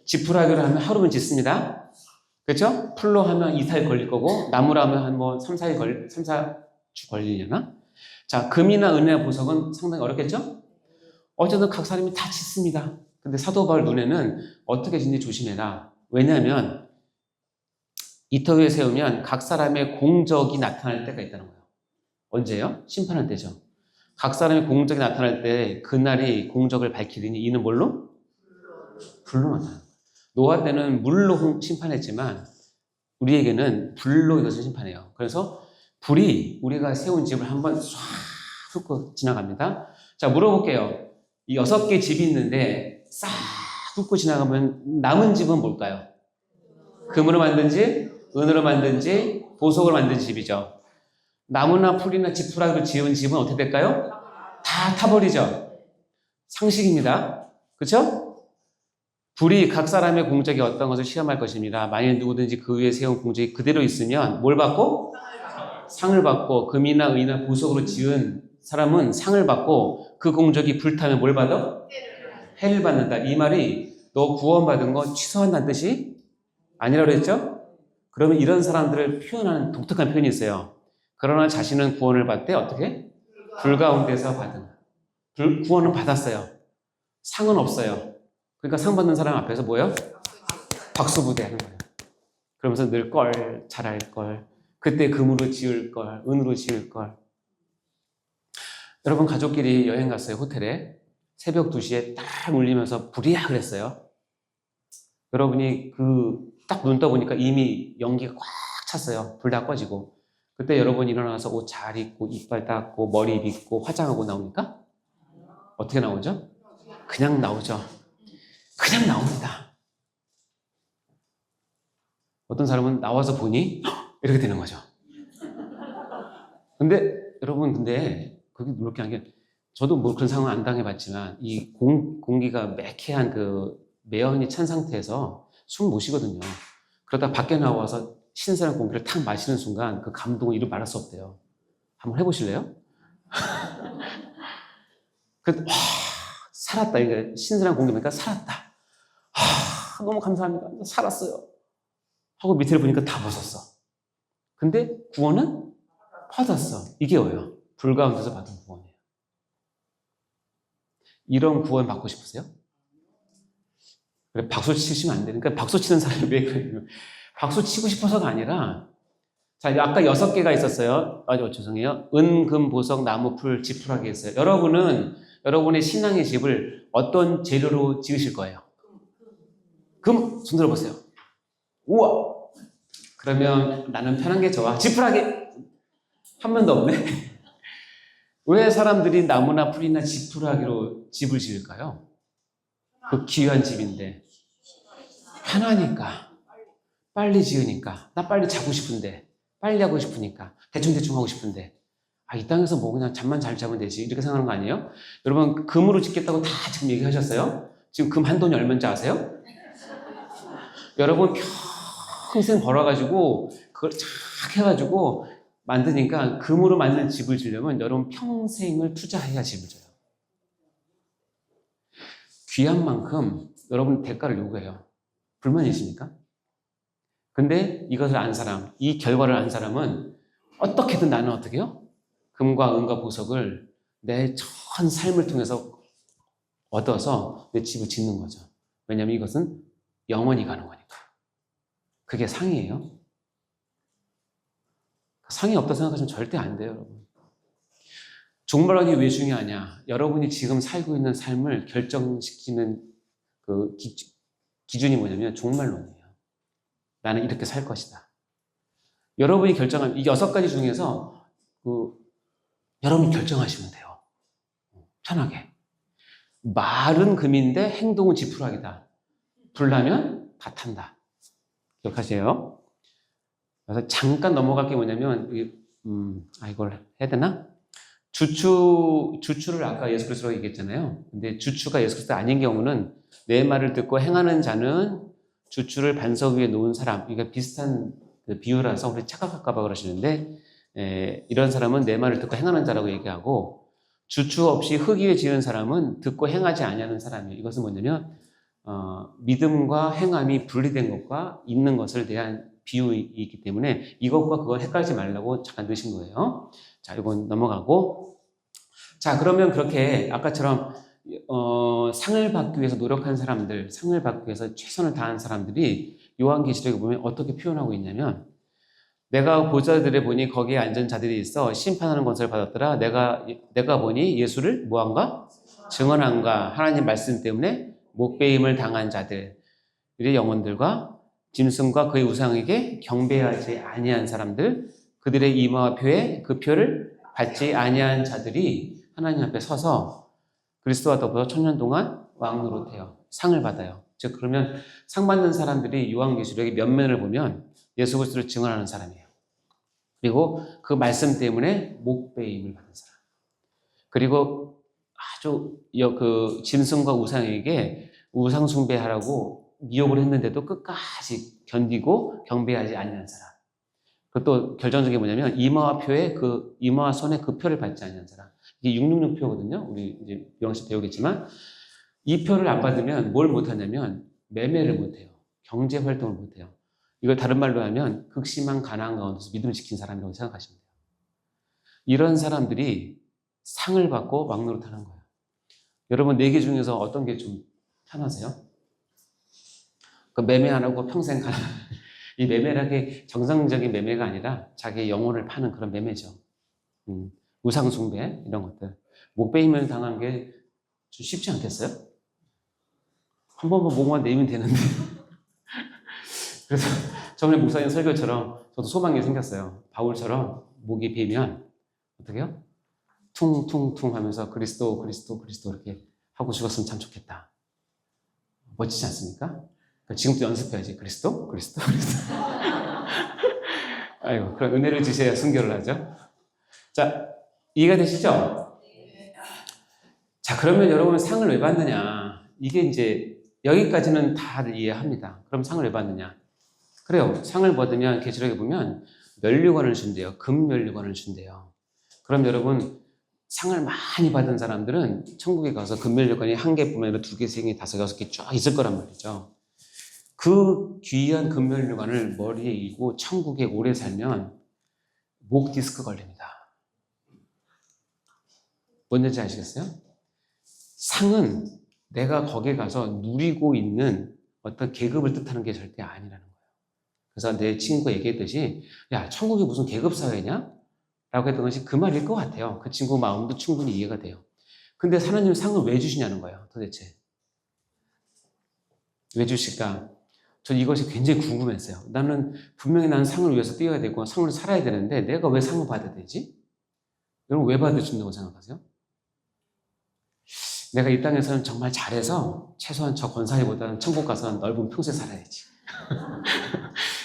지푸라기로 하면 하루면 짓습니다. 그렇죠? 풀로 하면 2-4일 걸릴 거고 나무로 하면 한 3-4주 걸리려나? 자, 금이나 은이나 보석은 상당히 어렵겠죠? 어쨌든 각 사람이 다 짓습니다. 근데 사도 바울 눈에는 어떻게 짓는지 조심해라. 왜냐하면 이 터 위에 세우면 각 사람의 공적이 나타날 때가 있다는 거예요. 언제요? 심판할 때죠. 각 사람의 공적이 나타날 때 그날이 공적을 밝히더니 이는 뭘로? 불로 나타나는 거예요. 노아 때는 물로 심판했지만 우리에게는 불로 이것을 심판해요. 그래서 불이 우리가 세운 집을 한번 쏴 훑고 지나갑니다. 자, 물어볼게요. 이 6개 집이 있는데 싹 훑고 지나가면 남은 집은 뭘까요? 금으로 만든 집, 은으로 만든 집, 보석으로 만든 집이죠. 나무나 풀이나 지푸라기로 지은 집은 어떻게 될까요? 다 타버리죠. 상식입니다. 그렇죠? 불이 각 사람의 공적이 어떤 것을 시험할 것입니다. 만일 누구든지 그 위에 세운 공적이 그대로 있으면 뭘 받고? 상을 받고 금이나 은이나 보석으로 지은 사람은 상을 받고 그 공적이 불타면 뭘 받아? 해를 받는다. 이 말이 너 구원받은 거 취소한다는 뜻이 아니라고 했죠? 그러면 이런 사람들을 표현하는 독특한 표현이 있어요. 그러나 자신은 구원을 받되 어떻게? 불 가운데서 받은. 구원은 받았어요. 상은 없어요. 그러니까 상 받는 사람 앞에서 뭐예요? 박수부대 하는 거예요. 그러면서 늘 걸, 잘할 걸, 그때 금으로 지을 걸, 은으로 지을 걸. 여러분 가족끼리 여행 갔어요. 호텔에 새벽 2시에 딱 울리면서 불이야 그랬어요. 여러분이 딱 눈 떠보니까 이미 연기가 꽉 찼어요. 불 다 꺼지고. 그때 여러분이 일어나서 옷 잘 입고 이빨 닦고 머리 빗고 화장하고 나오니까 어떻게 나오죠? 그냥 나오죠. 그냥 나옵니다. 어떤 사람은 나와서 보니 이렇게 되는 거죠. 근데 여러분 그게 그렇게 한 게 저도 뭐 그런 상황 안 당해봤지만 이 공기가 매캐한 매연이 찬 상태에서 숨 못 쉬거든요. 그러다 밖에 나와서 신선한 공기를 탁 마시는 순간 그 감동을 이루 말할 수 없대요. 한번 해보실래요? 와, 살았다. 이게 신선한 공기니까 살았다. 너무 감사합니다. 살았어요. 하고 밑을 보니까 다 벗었어. 근데 구원은 받았어. 이게 뭐예요? 불 가운데서 받은 구원이에요. 이런 구원 받고 싶으세요? 그래, 박수 치시면 안 되니까 박수 치는 사람이 왜 그래요? 박수 치고 싶어서가 아니라 자, 아까 6개가 있었어요. 죄송해요. 은, 금, 보석, 나무, 풀, 지푸라기 했어요. 여러분은 여러분의 신앙의 집을 어떤 재료로 지으실 거예요? 금, 손 들어보세요. 우와! 그러면 나는 편한 게 좋아. 지푸라기! 한 번도 없네. 왜 사람들이 나무나 풀이나 지푸라기로 집을 지을까요? 그 귀한 집인데. 편하니까. 빨리 지으니까. 나 빨리 자고 싶은데. 빨리 하고 싶으니까. 대충대충 하고 싶은데. 이 땅에서 뭐 그냥 잠만 잘 자면 되지. 이렇게 생각하는 거 아니에요? 여러분, 금으로 짓겠다고 다 지금 얘기하셨어요? 지금 금 한 돈이 얼마인지 아세요? 여러분, 평생 벌어가지고, 그걸 착 해가지고, 만드니까 금으로 만든 집을 지려면 여러분 평생을 투자해야 집을 져요. 귀한 만큼 여러분 대가를 요구해요. 불만이십니까? 근데 이것을 안 사람, 이 결과를 안 사람은 어떻게든 나는 어떻게 해요? 금과 은과 보석을 내 전 삶을 통해서 얻어서 내 집을 짓는 거죠. 왜냐하면 이것은 영원히 가는 거니까. 그게 상이에요. 상이 없다 생각하시면 절대 안 돼요, 여러분. 종말론이 왜 중요하냐? 여러분이 지금 살고 있는 삶을 결정시키는 그 기준이 뭐냐면 종말론이에요. 나는 이렇게 살 것이다. 여러분이 결정한 이 6가지 중에서 여러분이 결정하시면 돼요. 편하게. 말은 금인데 행동은 지푸라기다. 불나면 다 탄다. 기억하세요. 그래서 잠깐 넘어갈 게 뭐냐면 이걸 해야 되나? 주추를 아까 예수 그리스도가 얘기했잖아요. 근데 주추가 예수 그리스도 아닌 경우는 내 말을 듣고 행하는 자는 주추를 반석 위에 놓은 사람. 이게 비슷한 비유라서 우리 착각할까 봐 그러시는데 이런 사람은 내 말을 듣고 행하는 자라고 얘기하고 주추 없이 흙 위에 지은 사람은 듣고 행하지 아니하는 사람이에요. 이것은 뭐냐면 믿음과 행함이 분리된 것과 있는 것을 대한 비유이기 때문에 이것과 그걸 헷갈리지 말라고 잠깐 넣으신 거예요. 자, 이건 넘어가고. 자, 그러면 그렇게 아까처럼 상을 받기 위해서 노력한 사람들, 상을 받기 위해서 최선을 다한 사람들이 요한계시록에 보면 어떻게 표현하고 있냐면 내가 보좌들에 보니 거기에 앉은 자들이 있어 심판하는 권세를 받았더라. 내가 보니 예수를 뭐한가? 증언한가? 하나님 말씀 때문에 목배임을 당한 자들의 영혼들과 짐승과 그의 우상에게 경배하지 아니한 사람들, 그들의 이마와 표에 그 표를 받지 아니한 자들이 하나님 앞에 서서 그리스도와 더불어 천년 동안 왕노릇해요. 상을 받아요. 즉 그러면 상 받는 사람들이 요한계시록의 면면을 보면 예수 그리스도를 증언하는 사람이에요. 그리고 그 말씀 때문에 목배임을 받은 사람. 그리고 아주 짐승과 우상에게 우상 숭배하라고 미혹을 했는데도 끝까지 견디고 경배하지 아니한 사람. 그것도 결정적인 게 뭐냐면 이마와 손에 그 표를 받지 아니한 사람. 이게 666 표거든요. 우리 이제 영식 배우겠지만 이 표를 안 받으면 뭘 못하냐면 매매를 못해요. 경제 활동을 못해요. 이걸 다른 말로 하면 극심한 가난 가운데서 믿음을 지킨 사람이라고 생각하시면 돼요. 이런 사람들이 상을 받고 왕노릇하는 거예요. 여러분 4개 중에서 어떤 게 좀 편하세요? 매매 안 하고 평생 가난 이 매매라는 게 정상적인 매매가 아니라 자기의 영혼을 파는 그런 매매죠. 우상숭배 이런 것들. 목 베이면 당한 게 좀 쉽지 않겠어요? 한 번만 목만 내면 되는데. 그래서 저번에 목사님 설교처럼 저도 소망이 생겼어요. 바울처럼 목이 베이면 어떻게 해요? 퉁퉁퉁 하면서 그리스도 그리스도 그리스도 이렇게 하고 죽었으면 참 좋겠다. 멋지지 않습니까? 그러니까 지금부터 연습해야지. 그리스도 그리스도 그리스도. 아이고, 그런 은혜를 주셔야 순교를 하죠. 자, 이해가 되시죠? 자, 그러면 여러분 상을 왜 받느냐? 이게 이제 여기까지는 다들 이해합니다. 그럼 상을 왜 받느냐? 그래요. 상을 받으면 계시록에 보면 면류관을 준대요. 금면류관을 준대요. 그럼 여러분 상을 많이 받은 사람들은 천국에 가서 금면류관이 한 개뿐만 아니라 두 개, 세 개, 다섯, 여섯 개 쫙 있을 거란 말이죠. 그 귀한 금면류관을 머리에 이고 천국에 오래 살면 목 디스크 걸립니다. 뭔지 아시겠어요? 상은 내가 거기에 가서 누리고 있는 어떤 계급을 뜻하는 게 절대 아니라는 거예요. 그래서 내 친구가 얘기했듯이 야, 천국이 무슨 계급 사회냐? 라고 했던 것이 그 말일 것 같아요. 그 친구 마음도 충분히 이해가 돼요. 근데 하나님 상을 왜 주시냐는 거예요, 도대체. 왜 주실까? 전 이것이 굉장히 궁금했어요. 분명히 나는 상을 위해서 뛰어야 되고 상을 살아야 되는데 내가 왜 상을 받아야 되지? 여러분 왜 받아준다고 생각하세요? 내가 이 땅에서는 정말 잘해서 최소한 저 권사님보다는 천국 가서 넓은 평생 살아야지.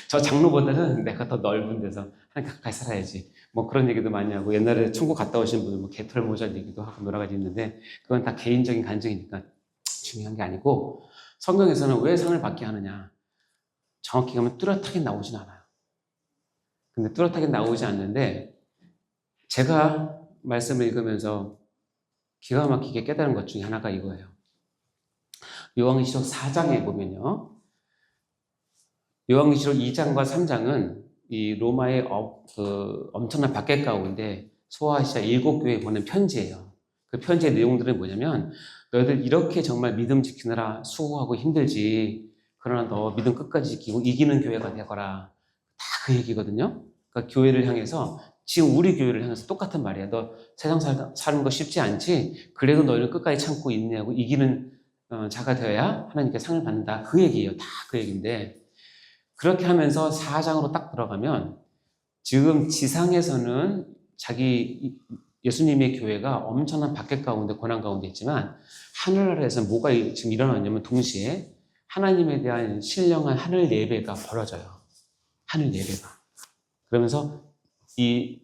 저 장로보다는 내가 더 넓은 데서 하나님 가까이 살아야지. 뭐 그런 얘기도 많이 하고 옛날에 천국 갔다 오신 분들 뭐 개털 모자 얘기도 하고 여러 가지 있는데 그건 다 개인적인 간증이니까 중요한 게 아니고 성경에서는 왜 상을 받게 하느냐. 정확히 가면 뚜렷하게 나오진 않아요. 근데 뚜렷하게 나오지 않는데 제가 말씀을 읽으면서 기가 막히게 깨달은 것 중에 하나가 이거예요. 요한계시록 4장에 보면요. 요한계시록 2장과 3장은 이 로마의 엄청난 박해 가운데 소아시아 7교회에 보낸 편지예요. 그 편지의 내용들은 뭐냐면 너희들 이렇게 정말 믿음 지키느라 수고하고 힘들지. 그러나 너 믿음 끝까지 지키고 이기는 교회가 되거라. 다 그 얘기거든요. 그러니까 교회를 향해서 지금 우리 교회를 향해서 똑같은 말이야. 너 세상 사는 거 쉽지 않지? 그래도 너희는 끝까지 참고 인내하고 이기는 자가 되어야 하나님께 상을 받는다. 그 얘기예요. 다 그 얘기인데 그렇게 하면서 4장으로 딱 들어가면 지금 지상에서는 예수님의 교회가 엄청난 박해 가운데 고난 가운데 있지만 하늘나라에서는 뭐가 지금 일어나냐면 동시에 하나님에 대한 신령한 하늘 예배가 벌어져요. 하늘 예배가. 그러면서 이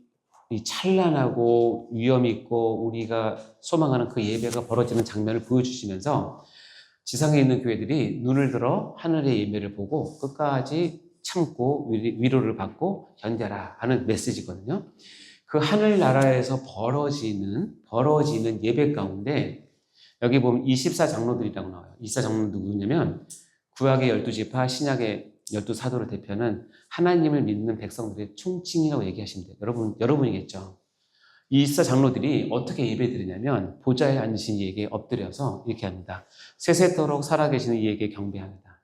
찬란하고 위엄 있고 우리가 소망하는 그 예배가 벌어지는 장면을 보여주시면서 지상에 있는 교회들이 눈을 들어 하늘의 예배를 보고 끝까지 참고 위로를 받고 견뎌라 하는 메시지거든요. 그 하늘나라에서 벌어지는 예배 가운데 여기 보면 24장로들이라고 나와요. 24장로는 누구냐면 구약의 12지파, 신약의 12사도를 대표하는 하나님을 믿는 백성들의 총칭이라고 얘기하시면 돼요. 여러분이겠죠. 이 24장로들이 어떻게 예배드리냐면 보좌에 앉으신 이에게 엎드려서 이렇게 합니다. 세세토록 살아계시는 이에게 경배합니다.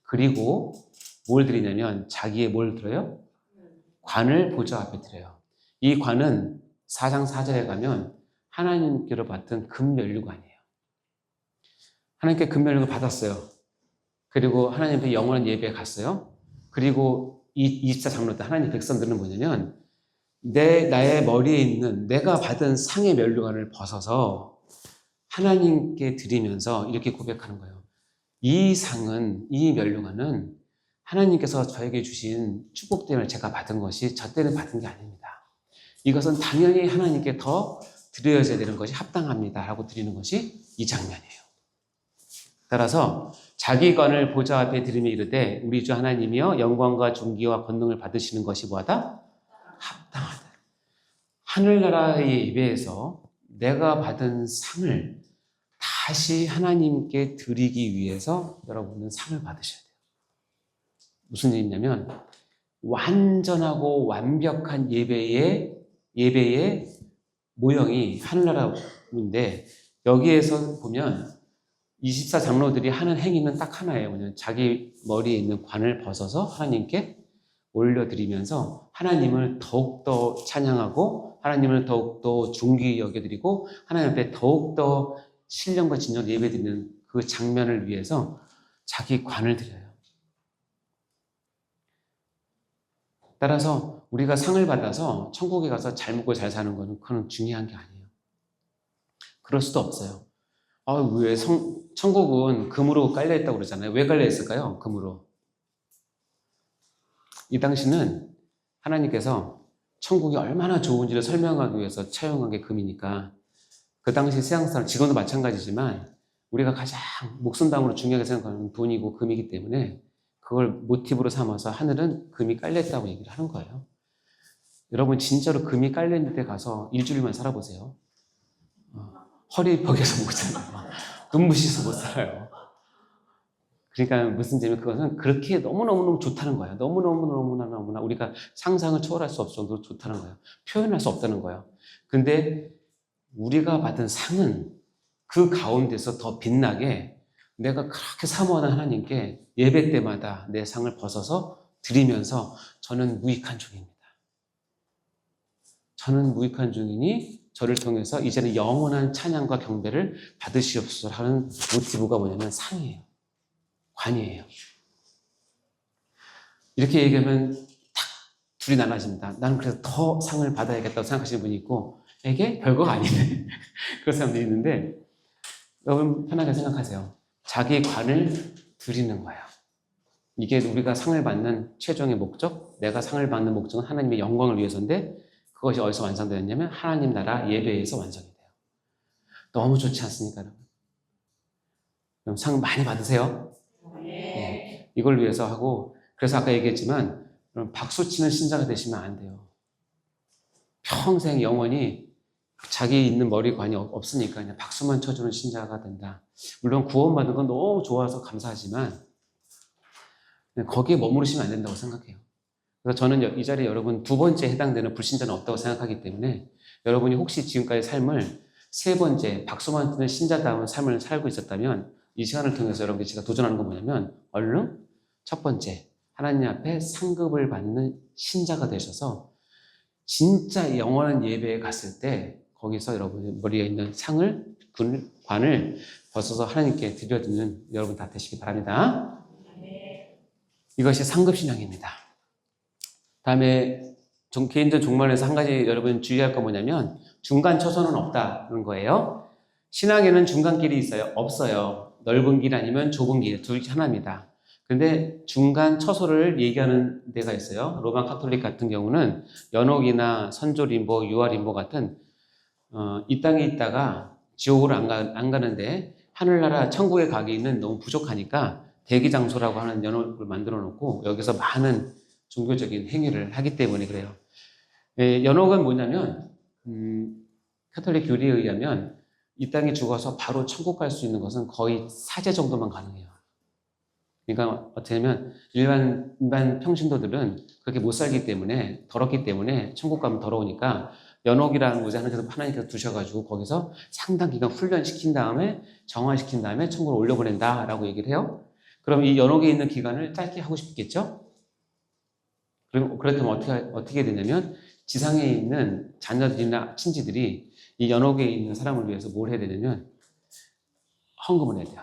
그리고 뭘 드리냐면 자기의 뭘 들어요? 관을 보좌 앞에 드려요. 이 관은 4장 4절에 가면 하나님께로 받은 금면류관이에요. 하나님께 금면류관을 받았어요. 그리고 하나님 앞에 영원한 예배에 갔어요. 그리고 이 24장로들 하나님 백성들은 뭐냐면 나의 머리에 있는 내가 받은 상의 면류관을 벗어서 하나님께 드리면서 이렇게 고백하는 거예요. 이 면류관은 하나님께서 저에게 주신 축복 때문에 제가 받은 것이 저 때는 받은 게 아닙니다. 이것은 당연히 하나님께 더 드려야 되는 것이 합당합니다. 라고 드리는 것이 이 장면이에요. 따라서 자기 관을 보좌 앞에 드리며 이르되 우리 주 하나님이여 영광과 존귀와 권능을 받으시는 것이 뭐하다? 합당하다. 하늘나라의 예배에서 내가 받은 상을 다시 하나님께 드리기 위해서 여러분은 상을 받으셔야 돼요. 무슨 일이냐면 완전하고 완벽한 예배의 모형이 하늘나라인데 여기에서 보면 24 장로들이 하는 행위는 딱 하나예요. 그냥 자기 머리에 있는 관을 벗어서 하나님께 올려드리면서 하나님을 더욱더 찬양하고 하나님을 더욱더 존귀히 여겨드리고 하나님 앞에 더욱더 신령과 진정으로 예배드리는 그 장면을 위해서 자기 관을 드려요. 따라서 우리가 상을 받아서 천국에 가서 잘 먹고 잘 사는 거는 그건 중요한 게 아니에요. 그럴 수도 없어요. 왜 천국은 금으로 깔려있다고 그러잖아요. 왜 깔려있을까요? 금으로. 이 당시는 하나님께서 천국이 얼마나 좋은지를 설명하기 위해서 차용한 게 금이니까 그 당시 세상 사람, 지금도 마찬가지지만 우리가 가장 목숨담으로 중요하게 생각하는 돈이고 금이기 때문에 그걸 모티브로 삼아서 하늘은 금이 깔려있다고 얘기를 하는 거예요. 여러분 진짜로 금이 깔려있는 데 가서 일주일만 살아보세요. 허리 벽에서 못 살아요. 눈부시서 못 살아요. 그러니까 무슨 재미 그것은 그렇게 너무너무 좋다는 거예요. 너무너무나 우리가 상상을 초월할 수 없을 정도로 좋다는 거예요. 표현할 수 없다는 거예요. 근데 우리가 받은 상은 그 가운데서 더 빛나게 내가 그렇게 사모하는 하나님께 예배 때마다 내 상을 벗어서 드리면서 저는 무익한 종입니다. 저는 무익한 종이니 저를 통해서 이제는 영원한 찬양과 경배를 받으시옵소서 하는 모티브가 뭐냐면 상이에요. 관이에요. 이렇게 얘기하면 딱 둘이 나눠집니다. 나는 그래서 더 상을 받아야겠다고 생각하시는 분이 있고 이게 별거가 아니네. 그런 사람들이 있는데 여러분 편하게 생각하세요. 자기 관을 드리는 거예요. 이게 우리가 상을 받는 최종의 목적, 내가 상을 받는 목적은 하나님의 영광을 위해서인데 그것이 어디서 완성되었냐면 하나님 나라 예배에서 완성이 돼요. 너무 좋지 않습니까? 그럼 상 많이 받으세요. 네. 이걸 위해서 하고 그래서 아까 얘기했지만 박수치는 신자가 되시면 안 돼요. 평생 영원히 자기 있는 머리관이 없으니까 그냥 박수만 쳐주는 신자가 된다. 물론 구원받은 건 너무 좋아서 감사하지만 거기에 머무르시면 안 된다고 생각해요. 그래서 저는 이 자리에 여러분 두 번째 해당되는 불신자는 없다고 생각하기 때문에 여러분이 혹시 지금까지 삶을 세 번째 박수만 치는 신자다운 삶을 살고 있었다면 이 시간을 통해서 여러분께 제가 도전하는 건 뭐냐면 얼른 첫 번째 하나님 앞에 상급을 받는 신자가 되셔서 진짜 영원한 예배에 갔을 때 거기서 여러분의 머리에 있는 관을 벗어서 하나님께 드려드리는 여러분 다 되시기 바랍니다. 이것이 상급신앙입니다. 다음에 개인전 종말에서 한 가지 여러분 주의할 거 뭐냐면 중간 초소는 없다는 거예요. 신앙에는 중간길이 있어요? 없어요. 넓은 길 아니면 좁은 길, 둘 중 하나입니다. 근데 중간 처소를 얘기하는 데가 있어요. 로마 카톨릭 같은 경우는 연옥이나 선조림보, 유아림보 같은 이 땅에 있다가 지옥으로 안 가는데 하늘나라 천국에 가기는 너무 부족하니까 대기장소라고 하는 연옥을 만들어 놓고 여기서 많은 종교적인 행위를 하기 때문에 그래요. 연옥은 뭐냐면 카톨릭 교리에 의하면 이 땅에 죽어서 바로 천국 갈 수 있는 것은 거의 사제 정도만 가능해요. 그러니까 어떻게 하면 일반 평신도들은 그렇게 못 살기 때문에 더럽기 때문에 천국 가면 더러우니까 연옥이라는 곳에 하나님께서 두셔가지고 거기서 상당 기간 훈련시킨 다음에 정화시킨 다음에 천국으로 올려보낸다라고 얘기를 해요. 그럼 이 연옥에 있는 기간을 짧게 하고 싶겠죠? 그럼 그렇다면 어떻게 되냐면 지상에 있는 자녀들이나 친지들이 이 연옥에 있는 사람을 위해서 뭘 해야 되냐면 헌금을 해야 돼요.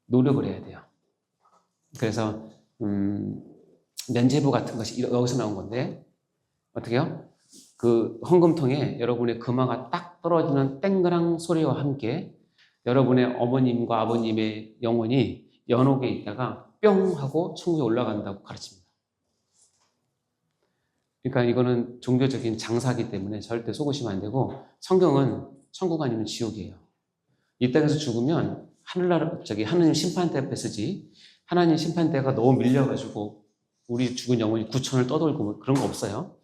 노력을 해야 돼요. 그래서 면죄부 같은 것이 여기서 나온 건데 어떻게요? 그 헌금통에 여러분의 금화가 딱 떨어지는 땡그랑 소리와 함께 여러분의 어머님과 아버님의 영혼이 연옥에 있다가 뿅 하고 천국에 올라간다고 가르칩니다. 그러니까 이거는 종교적인 장사기 때문에 절대 속으시면 안 되고 성경은 천국 아니면 지옥이에요. 이 땅에서 죽으면 하나님 심판대 앞에 서지 하나님 심판대가 너무 밀려가지고 우리 죽은 영혼이 구천을 떠돌고 그런 거 없어요.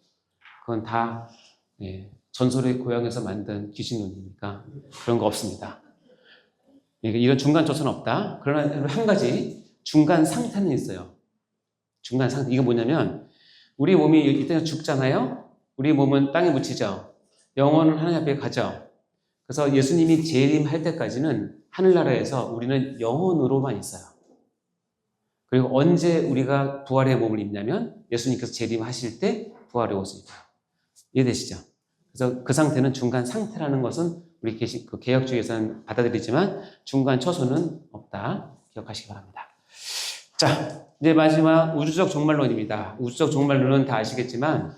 그건 다 전설의 고향에서 만든 귀신론이니까 그런 거 없습니다. 이런 중간 조서는 없다. 그러나 한 가지 중간 상태는 있어요. 중간 상태. 이거 뭐냐면 우리 몸이 이 땅에 죽잖아요. 우리 몸은 땅에 묻히죠. 영혼은 하나님 앞에 가죠. 그래서 예수님이 재림할 때까지는 하늘나라에서 우리는 영혼으로만 있어요. 그리고 언제 우리가 부활의 몸을 입냐면 예수님께서 재림하실 때 부활의 옷을 입어요. 이해되시죠? 그래서 그 상태는 중간 상태라는 것은 우리 그 개혁주의에서는 받아들이지만 중간 처소는 없다. 기억하시기 바랍니다. 자, 이제 마지막 우주적 종말론입니다. 우주적 종말론은 다 아시겠지만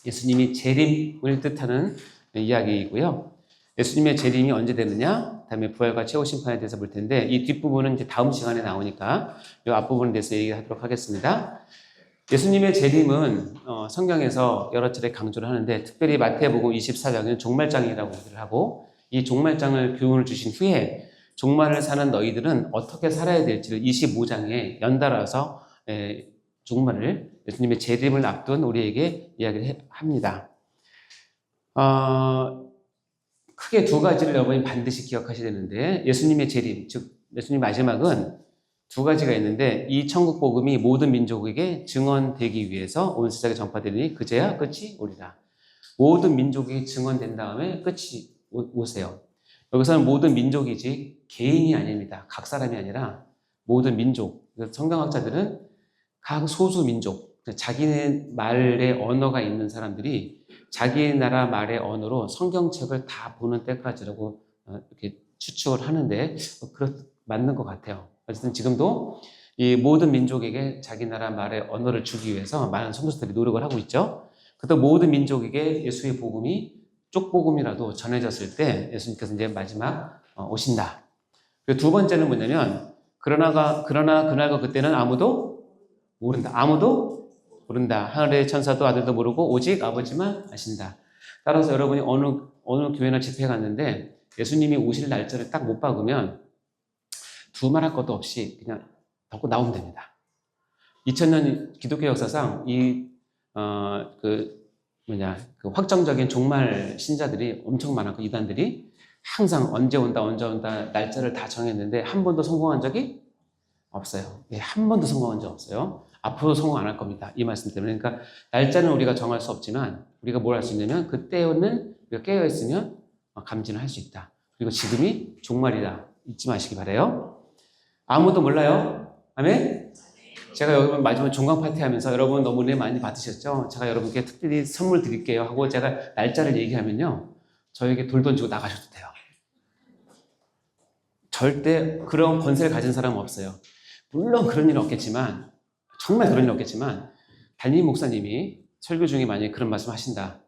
예수님이 재림을 뜻하는 이야기이고요. 예수님의 재림이 언제 되느냐? 다음에 부활과 최후 심판에 대해서 볼 텐데 이 뒷부분은 이제 다음 시간에 나오니까 이 앞부분에 대해서 얘기하도록 하겠습니다. 예수님의 재림은 성경에서 여러 차례 강조를 하는데 특별히 마태복음 24장은 종말장이라고 얘기를 하고 이 종말장을 교훈을 주신 후에 종말을 사는 너희들은 어떻게 살아야 될지를 25장에 연달아서 종말을 예수님의 재림을 앞둔 우리에게 이야기를 합니다. 크게 두 가지를 여러분이 반드시 기억하셔야 되는데 예수님의 재림, 즉 예수님 마지막은 두 가지가 있는데 이 천국 복음이 모든 민족에게 증언되기 위해서 온 세상에 전파되니 그제야 끝이 오리라. 모든 민족이 증언된 다음에 끝이 오세요. 여기서는 모든 민족이지 개인이 아닙니다. 각 사람이 아니라 모든 민족. 성경학자들은 각 소수 민족, 자기네 말의 언어가 있는 사람들이 자기 나라 말의 언어로 성경책을 다 보는 때까지라고 이렇게 추측을 하는데 맞는 것 같아요. 어쨌든 지금도 이 모든 민족에게 자기 나라 말의 언어를 주기 위해서 많은 선교사들이 노력을 하고 있죠. 그것도 모든 민족에게 예수의 복음이 쪽복음이라도 전해졌을 때 예수님께서 이제 마지막 오신다. 그리고 두 번째는 뭐냐면 그러나 그날과 그때는 아무도 모른다. 아무도 모른다. 하늘의 천사도 아들도 모르고 오직 아버지만 아신다. 따라서 여러분이 어느 교회나 집회에 갔는데 예수님이 오실 날짜를 딱 못 박으면 두말할 것도 없이 그냥 덮고 나오면 됩니다. 2000년 기독교 역사상 그 확정적인 종말 신자들이 엄청 많았고 이단들이 항상 언제 온다 날짜를 다 정했는데 한 번도 성공한 적이 없어요. 한 번도 성공한 적 없어요. 앞으로 성공 안 할 겁니다. 이 말씀 때문에. 그러니까 날짜는 우리가 정할 수 없지만 우리가 뭘 할 수 있냐면 그때는 우리가 깨어 있으면 감지를 할 수 있다. 그리고 지금이 종말이다. 잊지 마시기 바라요. 아무도 몰라요. 아멘? 제가 여러분 마지막 종강 파티 하면서 여러분 너무 은혜 많이 받으셨죠? 제가 여러분께 특별히 선물 드릴게요 하고 제가 날짜를 얘기하면요. 저에게 돌 던지고 나가셔도 돼요. 절대 그런 권세를 가진 사람은 없어요. 물론 그런 일은 없겠지만 정말 그런 일은 없겠지만 담임 목사님이 설교 중에 만약에 그런 말씀 하신다.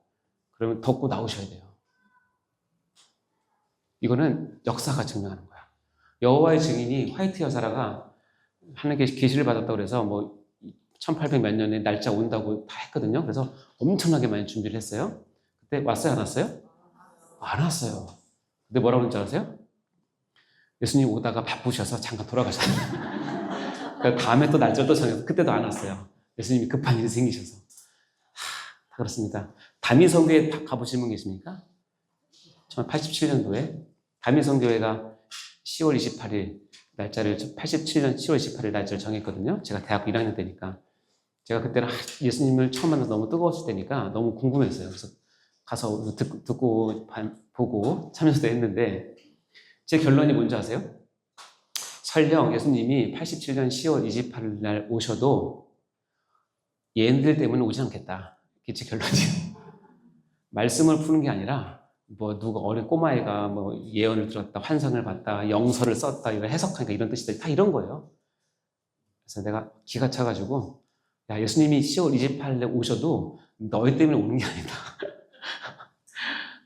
그러면 덮고 나오셔야 돼요. 이거는 역사가 증명하는 거야. 여호와의 증인이 화이트 여사라가 하나님께 계시를 받았다고 그래서 1800 몇 년에 날짜 온다고 다 했거든요. 그래서 엄청나게 많이 준비를 했어요. 그때 왔어요? 안 왔어요? 안 왔어요. 근데 뭐라고 그런지 아세요? 예수님 오다가 바쁘셔서 잠깐 돌아가셨어요. 그러니까 다음에 또 날짜 또 정해서 그때도 안 왔어요. 예수님이 급한 일이 생기셔서. 다 그렇습니다. 다미성교회 가보신 분 계십니까? 87년도에 다미성교회가 10월 28일 날짜를 87년 10월 28일 날짜를 정했거든요. 제가 대학교 1학년 때니까. 제가 그때는 예수님을 처음 만나서 너무 뜨거웠을 때니까 너무 궁금했어요. 그래서 가서 듣고 보고 참여도 했는데 제 결론이 뭔지 아세요? 설령 예수님이 87년 10월 28일 날 오셔도 얘네들 때문에 오지 않겠다. 그게 제 결론이에요. 말씀을 푸는 게 아니라 누가 어린 꼬마애가 예언을 들었다, 환상을 봤다, 영서를 썼다, 이거 해석하니까 이런 뜻이다. 다 이런 거예요. 그래서 내가 기가 차가지고, 야, 예수님이 10월 28일에 오셔도 너희 때문에 오는 게 아니다.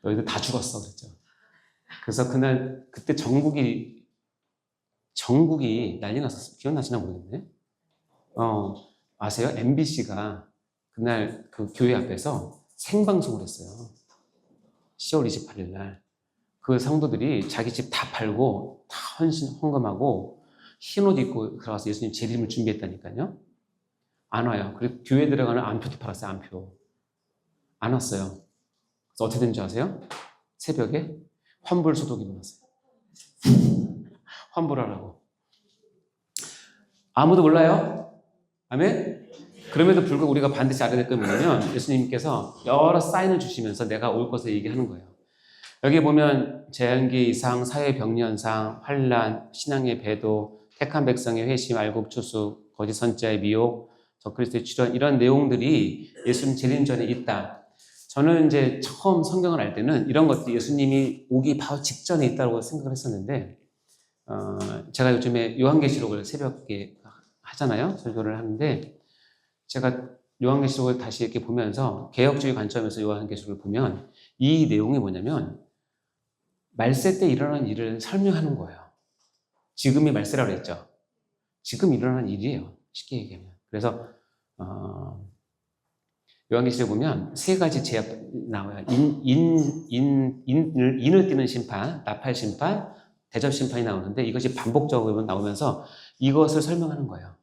너희들 다 죽었어. 그랬죠. 그래서 그때 전국이 난리 났었어요. 기억나시나 모르겠네. 아세요? MBC가 그날 그 교회 앞에서 생방송을 했어요. 10월 28일 날. 그 성도들이 자기 집 다 팔고, 다 헌금하고, 흰 옷 입고 들어가서 예수님 재림을 준비했다니까요. 안 와요. 그리고 교회 들어가는 안표도 팔았어요, 안표. 안 왔어요. 그래서 어떻게 된 줄 아세요? 새벽에 환불 소독이 일어났어요. 환불하라고. 아무도 몰라요? 아멘? 그럼에도 불구하고 우리가 반드시 알아야 될 건 뭐냐면 예수님께서 여러 사인을 주시면서 내가 올 것을 얘기하는 거예요. 여기 보면 재앙기 이상, 사회병리 현상, 환란, 신앙의 배도, 택한 백성의 회심, 알곡 추수, 거짓 선지자의 미혹, 적그리스도의 출현 이런 내용들이 예수님 재림 전에 있다. 저는 이제 처음 성경을 알 때는 이런 것들이 예수님이 오기 바로 직전에 있다고 생각을 했었는데 제가 요즘에 요한계시록을 새벽에 하잖아요. 설교를 하는데 제가 요한계시록을 다시 이렇게 보면서 개혁주의 관점에서 요한계시록을 보면 이 내용이 뭐냐면 말세 때 일어난 일을 설명하는 거예요. 지금이 말세라고 그랬죠. 지금 일어난 일이에요. 쉽게 얘기하면. 그래서 요한계시록에 보면 세 가지 제약 나와요. 인을 띠는 심판, 나팔 심판, 대접 심판이 나오는데 이것이 반복적으로 나오면서 이것을 설명하는 거예요.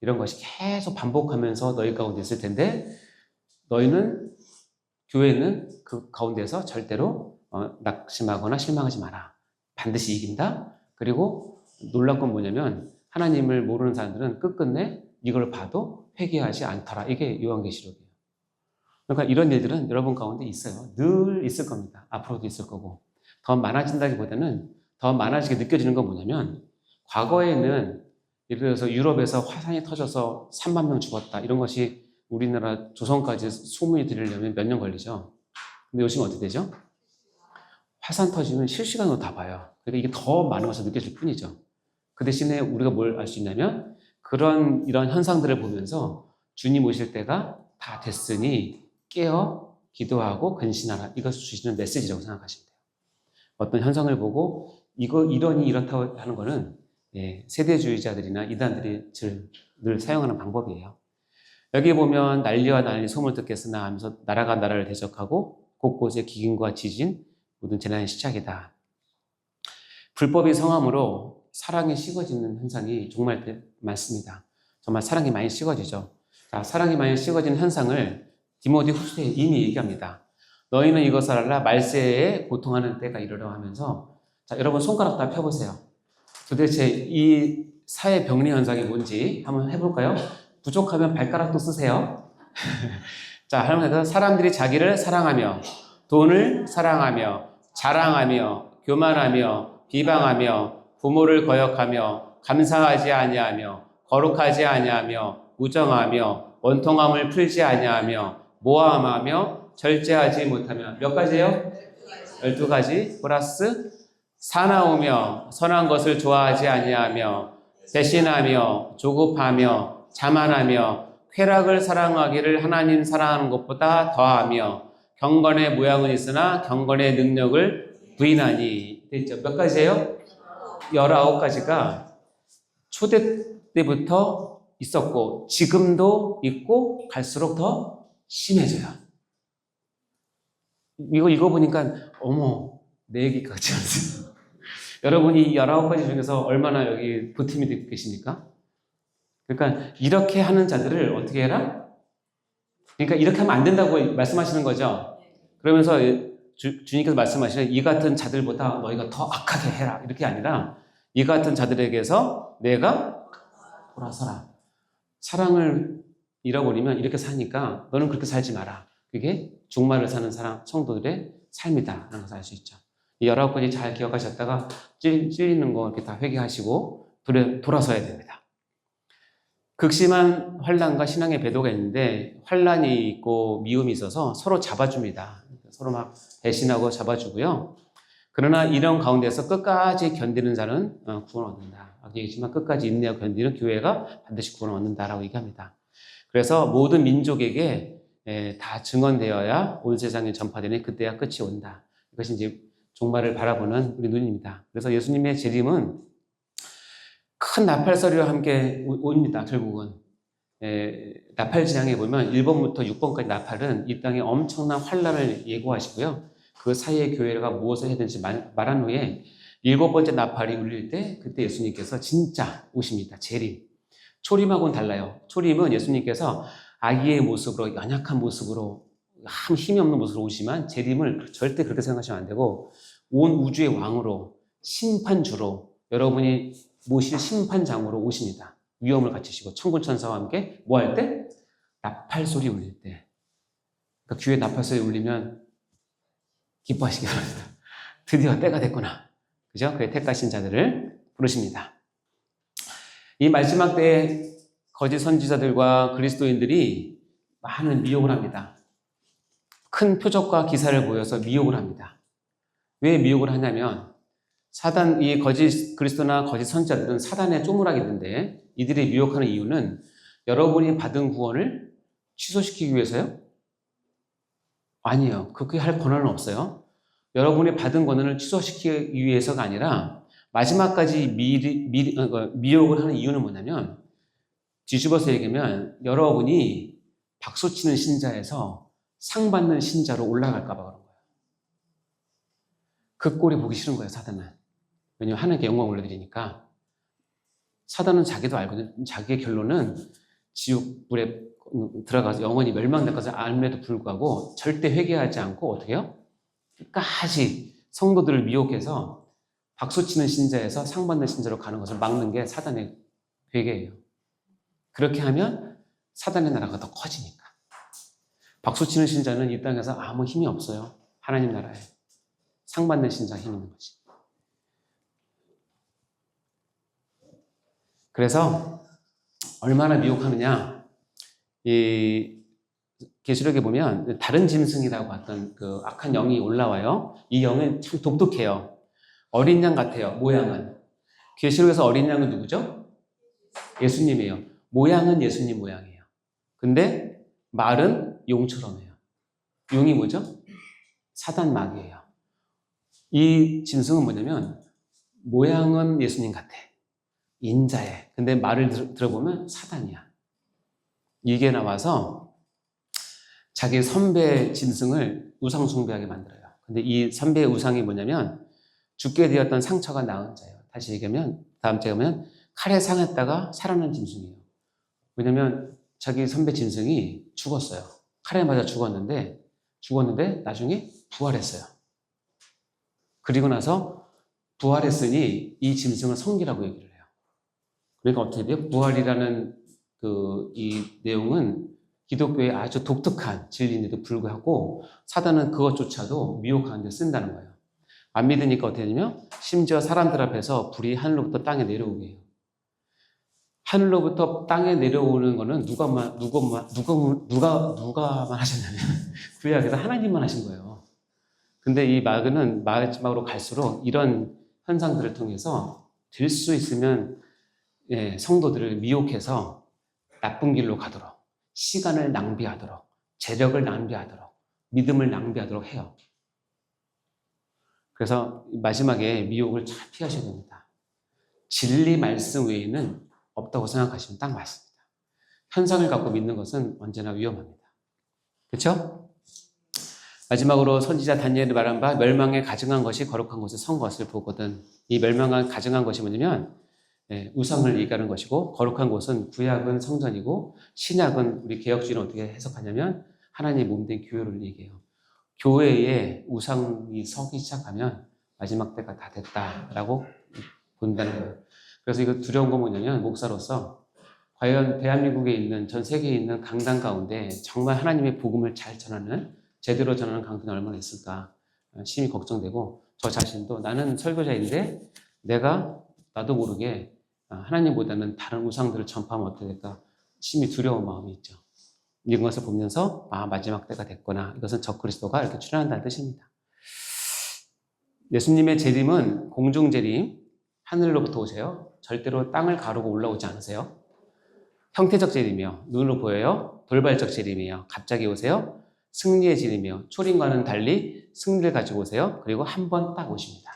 이런 것이 계속 반복하면서 너희 가운데 있을 텐데 너희는 교회는 그 가운데서 절대로 낙심하거나 실망하지 마라. 반드시 이긴다. 그리고 놀라운 건 뭐냐면 하나님을 모르는 사람들은 끝끝내 이걸 봐도 회개하지 않더라. 이게 요한계시록이에요. 그러니까 이런 일들은 여러분 가운데 있어요. 늘 있을 겁니다. 앞으로도 있을 거고. 더 많아진다기보다는 더 많아지게 느껴지는 건 뭐냐면 과거에는 예를 들어서 유럽에서 화산이 터져서 3만 명 죽었다. 이런 것이 우리나라 조선까지 소문이 들리려면 몇 년 걸리죠. 근데 요즘 어떻게 되죠? 화산 터지면 실시간으로 다 봐요. 그러니까 이게 더 많은 것을 느껴질 뿐이죠. 그 대신에 우리가 뭘 알 수 있냐면 이런 현상들을 보면서 주님 오실 때가 다 됐으니 깨어 기도하고 근신하라. 이것을 주시는 메시지라고 생각하시면 돼요. 어떤 현상을 보고 이러니 이렇다고 하는 거는 세대주의자들이나 이단들이 늘 사용하는 방법이에요. 여기 보면 난리와 난리 소문을 듣겠으나 하면서 나라가 나라를 대적하고 곳곳에 기근과 지진 모든 재난의 시작이다. 불법이 성함으로 사랑이 식어지는 현상이 정말 많습니다. 정말 사랑이 많이 식어지죠. 자, 사랑이 많이 식어지는 현상을 디모데 후서에 이미 얘기합니다. 너희는 이것을 알라 말세에 고통하는 때가 이르러 하면서 자, 여러분 손가락 다 펴보세요. 도대체 이 사회 병리 현상이 뭔지 한번 해볼까요? 부족하면 발가락도 쓰세요. 자, 할머니가 사람들이 자기를 사랑하며 돈을 사랑하며 자랑하며 교만하며 비방하며 부모를 거역하며 감사하지 아니하며 거룩하지 아니하며 무정하며 원통함을 풀지 아니하며 모함하며 절제하지 못하며 몇 가지예요? 12가지 플러스 사나우며 선한 것을 좋아하지 아니하며 배신하며 조급하며 자만하며 쾌락을 사랑하기를 하나님 사랑하는 것보다 더하며 경건의 모양은 있으나 경건의 능력을 부인하니 됐죠? 몇 가지예요? 19가지가 초대 때부터 있었고 지금도 있고 갈수록 더 심해져요. 이거 읽어보니까 어머 내 얘기 같지 않습니다. 여러분이 19가지 중에서 얼마나 여기 보탬이 되고 계십니까? 그러니까 이렇게 하는 자들을 어떻게 해라? 그러니까 이렇게 하면 안 된다고 말씀하시는 거죠. 그러면서 주님께서 말씀하시는 이 같은 자들보다 너희가 더 악하게 해라. 이렇게 아니라 이 같은 자들에게서 내가 돌아서라. 사랑을 잃어버리면 이렇게 사니까 너는 그렇게 살지 마라. 그게 종말을 사는 성도들의 삶이다. 라는 것을 알 수 있죠. 이 19가지 잘 기억하셨다가 찔리는 거 이렇게 다 회개하시고 돌아서야 됩니다. 극심한 환난과 신앙의 배도가 있는데 환난이 있고 미움이 있어서 서로 잡아줍니다. 서로 막 배신하고 잡아주고요. 그러나 이런 가운데서 끝까지 견디는 자는 구원을 얻는다. 아까 얘기했지만 끝까지 인내하고 견디는 교회가 반드시 구원을 얻는다라고 얘기합니다. 그래서 모든 민족에게 다 증언되어야 온 세상에 전파되니 그때야 끝이 온다. 이것이 이제 종말을 바라보는 우리 눈입니다. 그래서 예수님의 재림은 큰 나팔소리와 함께 옵니다. 결국은 나팔 지향에 보면 1번부터 6번까지 나팔은 이 땅에 엄청난 환란을 예고하시고요. 그 사이에 교회가 무엇을 해야 되는지 말한 후에 7번째 나팔이 울릴 때 그때 예수님께서 진짜 오십니다. 재림. 초림하고는 달라요. 초림은 예수님께서 아기의 모습으로 연약한 모습으로 아무 힘이 없는 모습으로 오시지만 재림을 절대 그렇게 생각하시면 안 되고 온 우주의 왕으로 심판주로 여러분이 모실 심판장으로 오십니다. 위엄을 갖추시고 천군천사와 함께 뭐 할 때? 나팔소리 울릴 때. 그러니까 귀에 나팔소리 울리면 기뻐하시기 바랍니다. 드디어 때가 됐구나. 그죠? 그의 택하신 자들을 부르십니다. 이 마지막 때에 거짓 선지자들과 그리스도인들이 많은 미혹을 합니다. 큰 표적과 기사를 보여서 미혹을 합니다. 왜 미혹을 하냐면 이 거짓 그리스도나 거짓 선지자들은 사단의 쪼무라기인데 이들이 미혹하는 이유는 여러분이 받은 구원을 취소시키기 위해서요? 아니에요. 그렇게 할 권한은 없어요. 여러분이 받은 권한을 취소시키기 위해서가 아니라 마지막까지 미혹을 하는 이유는 뭐냐면 뒤집어서 얘기하면 여러분이 박수치는 신자에서 상 받는 신자로 올라갈까 봐 그런 거예요. 그 꼴이 보기 싫은 거예요, 사단은. 왜냐면 하나님께 영광 올려드리니까. 사단은 자기도 알거든요. 자기의 결론은 지옥불에 들어가서 영원히 멸망될 것을 알면에도 불구하고 절대 회개하지 않고 어떻게 해요? 끝까지 성도들을 미혹해서 박수치는 신자에서 상 받는 신자로 가는 것을 막는 게 사단의 회개예요. 그렇게 하면 사단의 나라가 더 커지니까. 박수치는 신자는 이 땅에서 아무 힘이 없어요. 하나님 나라에. 상 받는 신자가 힘 있는 거지. 그래서 얼마나 미혹하느냐. 이 계시록에 보면 다른 짐승이라고 했던 그 악한 영이 올라와요. 이 영은 참 독특해요. 어린 양 같아요. 모양은. 계시록에서 어린 양은 누구죠? 예수님이에요. 모양은 예수님 모양이에요. 근데 말은 용처럼 해요. 용이 뭐죠? 사단 마귀예요. 이 짐승은 뭐냐면 모양은 예수님 같아. 인자해. 근데 말을 들어보면 사단이야. 이게 나와서 자기 선배 짐승을 우상 숭배하게 만들어요. 근데 이 선배의 우상이 뭐냐면 죽게 되었던 상처가 나은 자예요. 다시 얘기하면 다음 주에 보면 칼에 상했다가 살아난 짐승이에요. 왜냐면 자기 선배 짐승이 죽었어요. 칼에 맞아 죽었는데 나중에 부활했어요. 그리고 나서 부활했으니 이 짐승을 성기라고 얘기를 해요. 그러니까 어떻게 돼요? 부활이라는 이 내용은 기독교의 아주 독특한 진리인데도 불구하고 사단은 그것조차도 미혹하는 데 쓴다는 거예요. 안 믿으니까 어떻게 되냐면 심지어 사람들 앞에서 불이 하늘로부터 땅에 내려오게 해요. 하늘로부터 땅에 내려오는 거는 누가만 하셨냐면 구약에서 하나님만 하신 거예요. 근데 이 마귀는 마지막으로 갈수록 이런 현상들을 통해서 될 수 있으면 성도들을 미혹해서 나쁜 길로 가도록, 시간을 낭비하도록, 재력을 낭비하도록, 믿음을 낭비하도록 해요. 그래서 마지막에 미혹을 잘 피하셔야 됩니다. 진리 말씀 외에는 없다고 생각하시면 딱 맞습니다. 현상을 갖고 믿는 것은 언제나 위험합니다. 그렇죠? 마지막으로 선지자 다니엘이 말한 바 멸망에 가증한 것이 거룩한 곳에 선 것을 보거든. 이 멸망에 가증한 것이 뭐냐면 우상을 얘기하는 것이고 거룩한 곳은 구약은 성전이고 신약은 우리 개혁주의는 어떻게 해석하냐면 하나님의 몸된 교회를 얘기해요. 교회에 우상이 서기 시작하면 마지막 때가 다 됐다라고 본다는 거예요. 그래서 이거 두려운 건 뭐냐면 목사로서 과연 대한민국에 있는 전 세계에 있는 강단 가운데 정말 하나님의 복음을 잘 전하는 제대로 전하는 강단이 얼마나 있을까 심히 걱정되고 저 자신도 나는 설교자인데 나도 모르게 하나님보다는 다른 우상들을 전파하면 어떻게 될까 심히 두려운 마음이 있죠. 이런 것을 보면서 마지막 때가 됐구나. 이것은 적그리스도가 이렇게 출현한다는 뜻입니다. 예수님의 재림은 공중 재림, 하늘로부터 오세요. 절대로 땅을 가르고 올라오지 않으세요. 형태적 재림이요. 눈으로 보여요. 돌발적 재림이에요. 갑자기 오세요. 승리의 재림이요. 초림과는 달리 승리를 가지고 오세요. 그리고 한 번 딱 오십니다.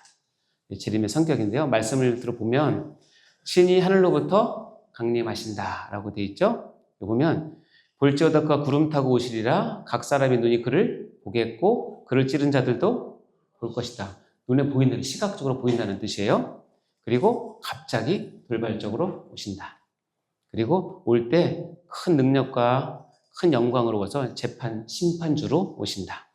재림의 성격인데요. 말씀을 들어보면 신이 하늘로부터 강림하신다라고 되어 있죠. 보면 볼지어다 그가 구름 타고 오시리라. 각 사람의 눈이 그를 보겠고 그를 찌른 자들도 볼 것이다. 눈에 보인다는 시각적으로 보인다는 뜻이에요. 그리고 갑자기 돌발적으로 오신다. 그리고 올 때 큰 능력과 큰 영광으로 오셔서 심판주로 오신다.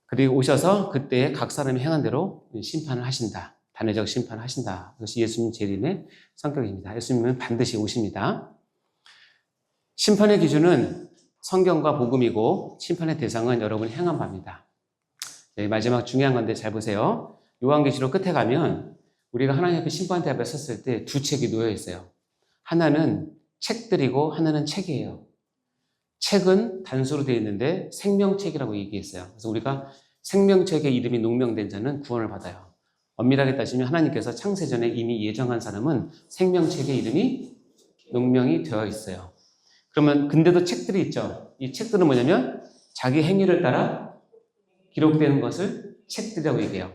그리고 오셔서 그때 각 사람이 행한 대로 심판을 하신다. 단회적 심판을 하신다. 이것이 예수님 재림의 성격입니다. 예수님은 반드시 오십니다. 심판의 기준은 성경과 복음이고 심판의 대상은 여러분이 행한 바입니다. 네, 마지막 중요한 건데 잘 보세요. 요한계시록 끝에 가면 우리가 하나님 앞에 심판대 앞에 섰을 때 두 책이 놓여 있어요. 하나는 책들이고 하나는 책이에요. 책은 단수로 되어 있는데 생명책이라고 얘기했어요. 그래서 우리가 생명책의 이름이 농명된 자는 구원을 받아요. 엄밀하게 따지면 하나님께서 창세전에 이미 예정한 사람은 생명책의 이름이 농명이 되어 있어요. 그러면 근데도 책들이 있죠. 이 책들은 뭐냐면 자기 행위를 따라 기록되는 것을 책들이라고 얘기해요.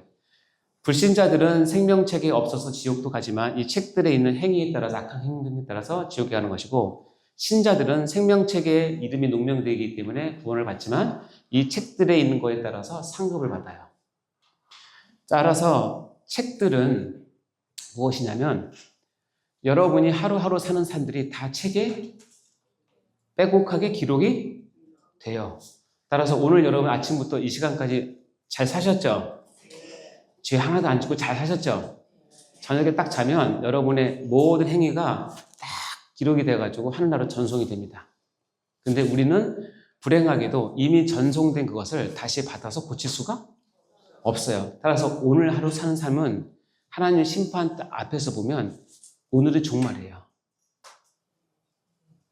불신자들은 생명책에 없어서 지옥도 가지만 이 책들에 있는 행위에 따라서 악한 행동에 따라서 지옥에 가는 것이고, 신자들은 생명책에 이름이 농명되기 때문에 구원을 받지만 이 책들에 있는 거에 따라서 상급을 받아요. 따라서 책들은 무엇이냐면 여러분이 하루하루 사는 삶들이 다 책에 빼곡하게 기록이 돼요. 따라서 오늘 여러분 아침부터 이 시간까지 잘 사셨죠? 죄 하나도 안 짓고 잘 사셨죠? 저녁에 딱 자면 여러분의 모든 행위가 딱 기록이 돼가지고 하늘나라로 전송이 됩니다. 근데 우리는 불행하게도 이미 전송된 그것을 다시 받아서 고칠 수가 없어요. 따라서 오늘 하루 사는 삶은 하나님 심판 앞에서 보면 오늘이 종말이에요.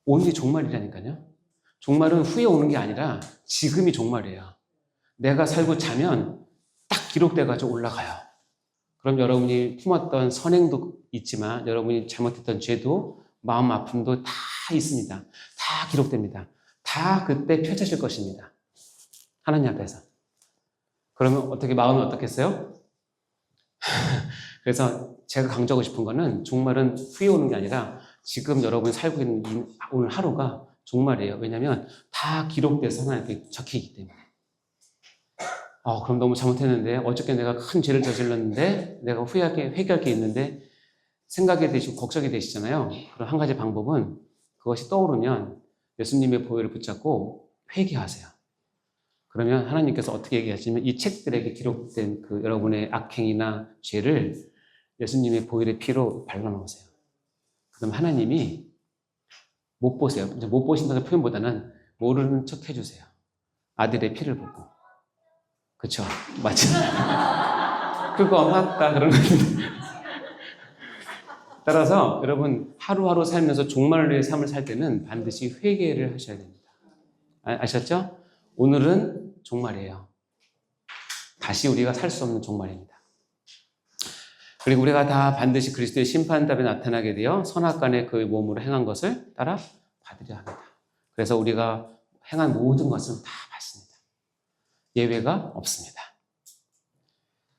오늘이 종말이라니까요. 종말은 후에 오는 게 아니라 지금이 종말이에요. 내가 살고 자면 딱 기록돼가지고 올라가요. 그럼 여러분이 품었던 선행도 있지만 여러분이 잘못했던 죄도 마음 아픔도 다 있습니다. 다 기록됩니다. 다 그때 펼쳐질 것입니다. 하나님 앞에서. 그러면 어떻게 마음이 어떻겠어요? 그래서 제가 강조하고 싶은 거는 종말은 후에 오는 게 아니라 지금 여러분이 살고 있는 오늘 하루가 종말이에요. 왜냐하면 다 기록돼서 하나님께 적혀있기 때문에. 그럼 너무 잘못했는데 어저께 내가 큰 죄를 저질렀는데 내가 회개할 게 있는데 생각이 되시고 걱정이 되시잖아요. 그럼 한 가지 방법은 그것이 떠오르면 예수님의 보혈을 붙잡고 회개하세요. 그러면 하나님께서 어떻게 얘기하시냐면 이 책들에게 기록된 그 여러분의 악행이나 죄를 예수님의 보혈의 피로 발라놓으세요. 그럼 하나님이 못 보세요. 못 보신다는 표현보다는 모르는 척 해주세요. 아들의 피를 보고. 그쵸? 맞죠? 그거 맞다. 그런 건데. 따라서 여러분 하루하루 살면서 종말을 위해 삶을 살 때는 반드시 회개를 하셔야 됩니다. 아셨죠? 오늘은 종말이에요. 다시 우리가 살 수 없는 종말입니다. 그리고 우리가 다 반드시 그리스도의 심판답에 나타나게 되어 선악간의 그 몸으로 행한 것을 따라 받으려 합니다. 그래서 우리가 행한 모든 것은 다 받습니다. 예외가 없습니다.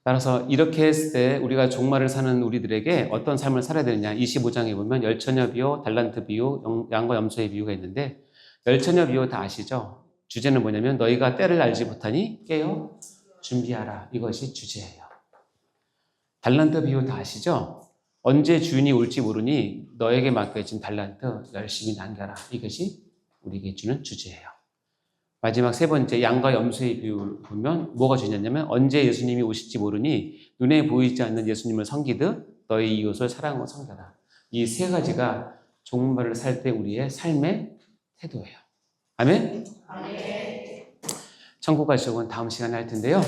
따라서 이렇게 했을 때 우리가 종말을 사는 우리들에게 어떤 삶을 살아야 되느냐. 25장에 보면 열처녀 비유, 달란트 비유, 양과 염소의 비유가 있는데 열처녀 비유 다 아시죠? 주제는 뭐냐면 너희가 때를 알지 못하니 깨어 준비하라. 이것이 주제예요. 달란트 비유 다 아시죠? 언제 주인이 올지 모르니 너에게 맡겨진 달란트 열심히 남겨라. 이것이 우리에게 주는 주제예요. 마지막 세 번째 양과 염소의 비유 보면 뭐가 중요하냐면 언제 예수님이 오실지 모르니 눈에 보이지 않는 예수님을 섬기듯 너희 이웃을 사랑하고 섬겨라. 이 세 가지가 종말을 살 때 우리의 삶의 태도예요. 아멘? 아멘. 천국 갈 적은 다음 시간에 할 텐데요.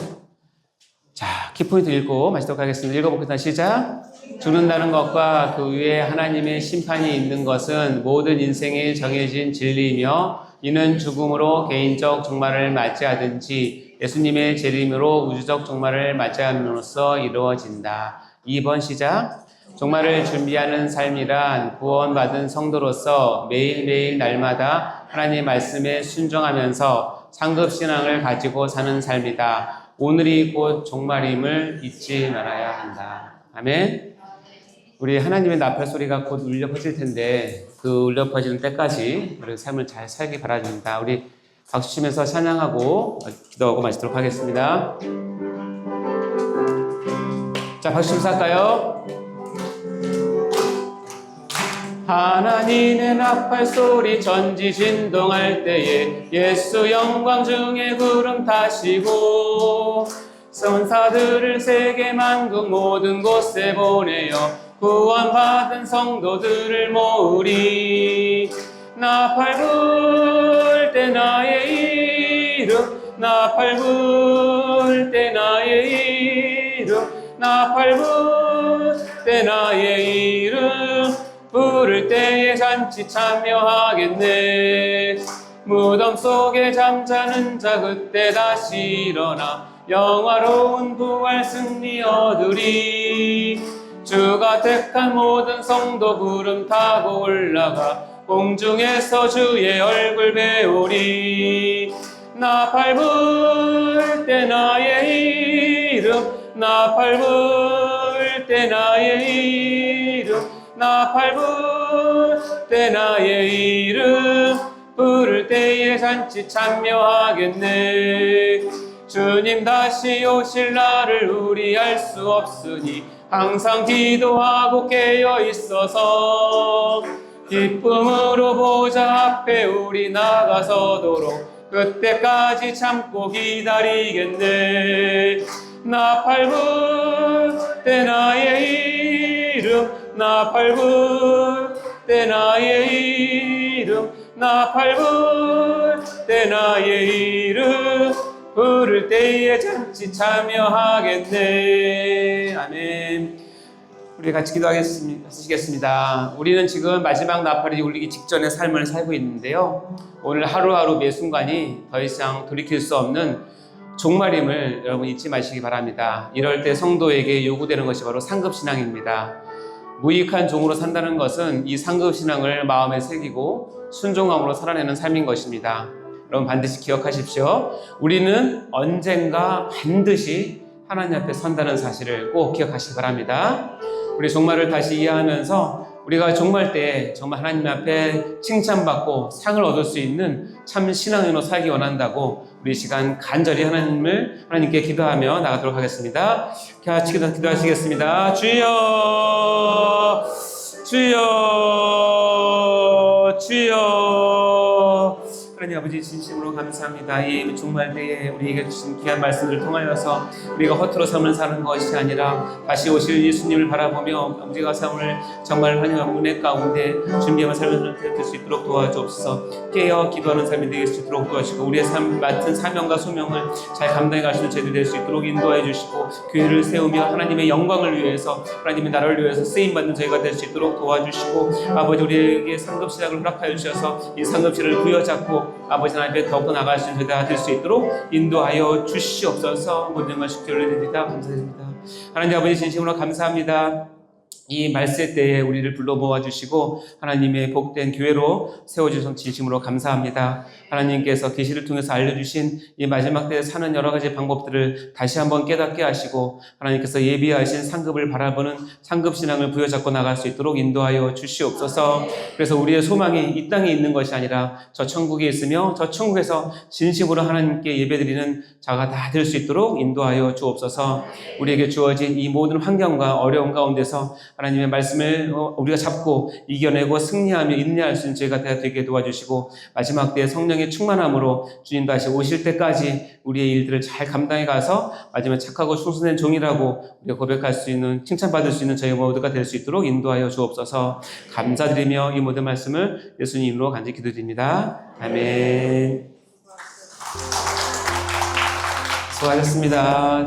자, 키포인트 읽고 마치도록 하겠습니다. 읽어보겠습니다. 시작. 죽는다는 것과 그 위에 하나님의 심판이 있는 것은 모든 인생에 정해진 진리이며 이는 죽음으로 개인적 종말을 맞이하든지 예수님의 재림으로 우주적 종말을 맞이함으로써 이루어진다. 2번 시작. 종말을 준비하는 삶이란 구원받은 성도로서 매일매일 날마다 하나님의 말씀에 순종하면서 상급신앙을 가지고 사는 삶이다. 오늘이 곧 종말임을 잊지 말아야 한다. 아멘. 우리 하나님의 나팔 소리가 곧 울려 퍼질 텐데 그 울려 퍼지는 때까지 우리 삶을 잘 살기 바랍니다. 우리 박수 치면서 찬양하고 기도하고 마치도록 하겠습니다. 자, 박수 치면서 할까요? 하나님의 나팔 소리 전지 진동할 때에 예수 영광 중에 구름 타시고 선사들을 세계 만국 모든 곳에 보내어 구원받은 성도들을 모으리. 나팔 불 때 나의 이름 나 밟을 때 나의 이름 나 밟을 때 나의 이름 부를 때에 잔치 참여하겠네. 무덤 속에 잠자는 자 그때 다시 일어나 영화로운 부활 승리 얻으리. 주가 택한 모든 성도 구름 타고 올라가 공중에서 주의 얼굴 배우리. 나 밟을 때 나의 이름 나 밟을 때 나의 이름 나 밟을 때 나의 이름 부를 때에 잔치 참여하겠네. 주님 다시 오실 날을 우리 알 수 없으니 항상 기도하고 깨어 있어서 기쁨으로 보좌 앞에 우리 나가서도록 그때까지 참고 기다리겠네. 나 밟을 때 나의 이름 나 밟을 때 나의 이름 나 밟을 때 나의 이름 부를 때에 잔치 참여하겠네. 아멘. 우리 같이 기도하시겠습니다. 우리는 지금 마지막 나팔이 울리기 직전의 삶을 살고 있는데요. 오늘 하루하루 매 순간이 더 이상 돌이킬 수 없는 종말임을 여러분 잊지 마시기 바랍니다. 이럴 때 성도에게 요구되는 것이 바로 상급신앙입니다. 무익한 종으로 산다는 것은 이 상급신앙을 마음에 새기고 순종함으로 살아내는 삶인 것입니다. 여러분 반드시 기억하십시오. 우리는 언젠가 반드시 하나님 앞에 선다는 사실을 꼭 기억하시기 바랍니다. 우리 종말을 다시 이해하면서 우리가 종말 때 정말 하나님 앞에 칭찬받고 상을 얻을 수 있는 참 신앙인으로 살기 원한다고 우리 시간 간절히 하나님께 기도하며 나가도록 하겠습니다. 같이 기도하시겠습니다. 주여 주여 주여. 하나님 아버지 진심으로 감사합니다. 이 종말 때에 우리에게 주신 귀한 말씀을 통하여서 우리가 허투루 삶을 사는 것이 아니라 다시 오실 예수님을 바라보며 아버지가 삶을 정말 하나님 은혜 가운데 준비하며 삶을 될 수 있도록 도와주옵소서. 깨어 기도하는 삶이 되게 될 수 있도록 도와주시고 우리의 삶 맡은 사명과 소명을 잘 감당해 갈 수 있는 제들 될 수 있도록 인도해 주시고 교회를 세우며 하나님의 영광을 위해서 하나님의 나라를 위해서 쓰임받는 저희가 될 수 있도록 도와주시고 아버지 우리에게 상급신앙을 허락하여 주셔서 이 상급신을 부여잡고 아버지 하나님 앞에 더욱더 나아갈 수 있는 저희가 될 수 있도록 인도하여 주시옵소서. 모든 것 쉽게 올려드립니다. 감사드립니다. 하나님 아버지 진심으로 감사합니다. 이 말세 때에 우리를 불러 모아주시고 하나님의 복된 교회로 세워주셔서 진심으로 감사합니다. 하나님께서 계시를 통해서 알려주신 이 마지막 때에 사는 여러 가지 방법들을 다시 한번 깨닫게 하시고 하나님께서 예비하신 상급을 바라보는 상급신앙을 부여잡고 나갈 수 있도록 인도하여 주시옵소서. 그래서 우리의 소망이 이 땅에 있는 것이 아니라 저 천국에 있으며 저 천국에서 진심으로 하나님께 예배드리는 자가 다 될 수 있도록 인도하여 주옵소서. 우리에게 주어진 이 모든 환경과 어려움 가운데서 하나님의 말씀을 우리가 잡고 이겨내고 승리하며 인내할 수 있는 저희가 되게 도와주시고 마지막 때에 성령의 충만함으로 주님 다시 오실 때까지 우리의 일들을 잘 감당해 가서 마지막에 착하고 충성된 종이라고 우리가 고백할 수 있는 칭찬받을 수 있는 저희 모두가 될 수 있도록 인도하여 주옵소서. 감사드리며 이 모든 말씀을 예수님 이름으로 간절히 기도드립니다. 아멘. 수고하셨습니다.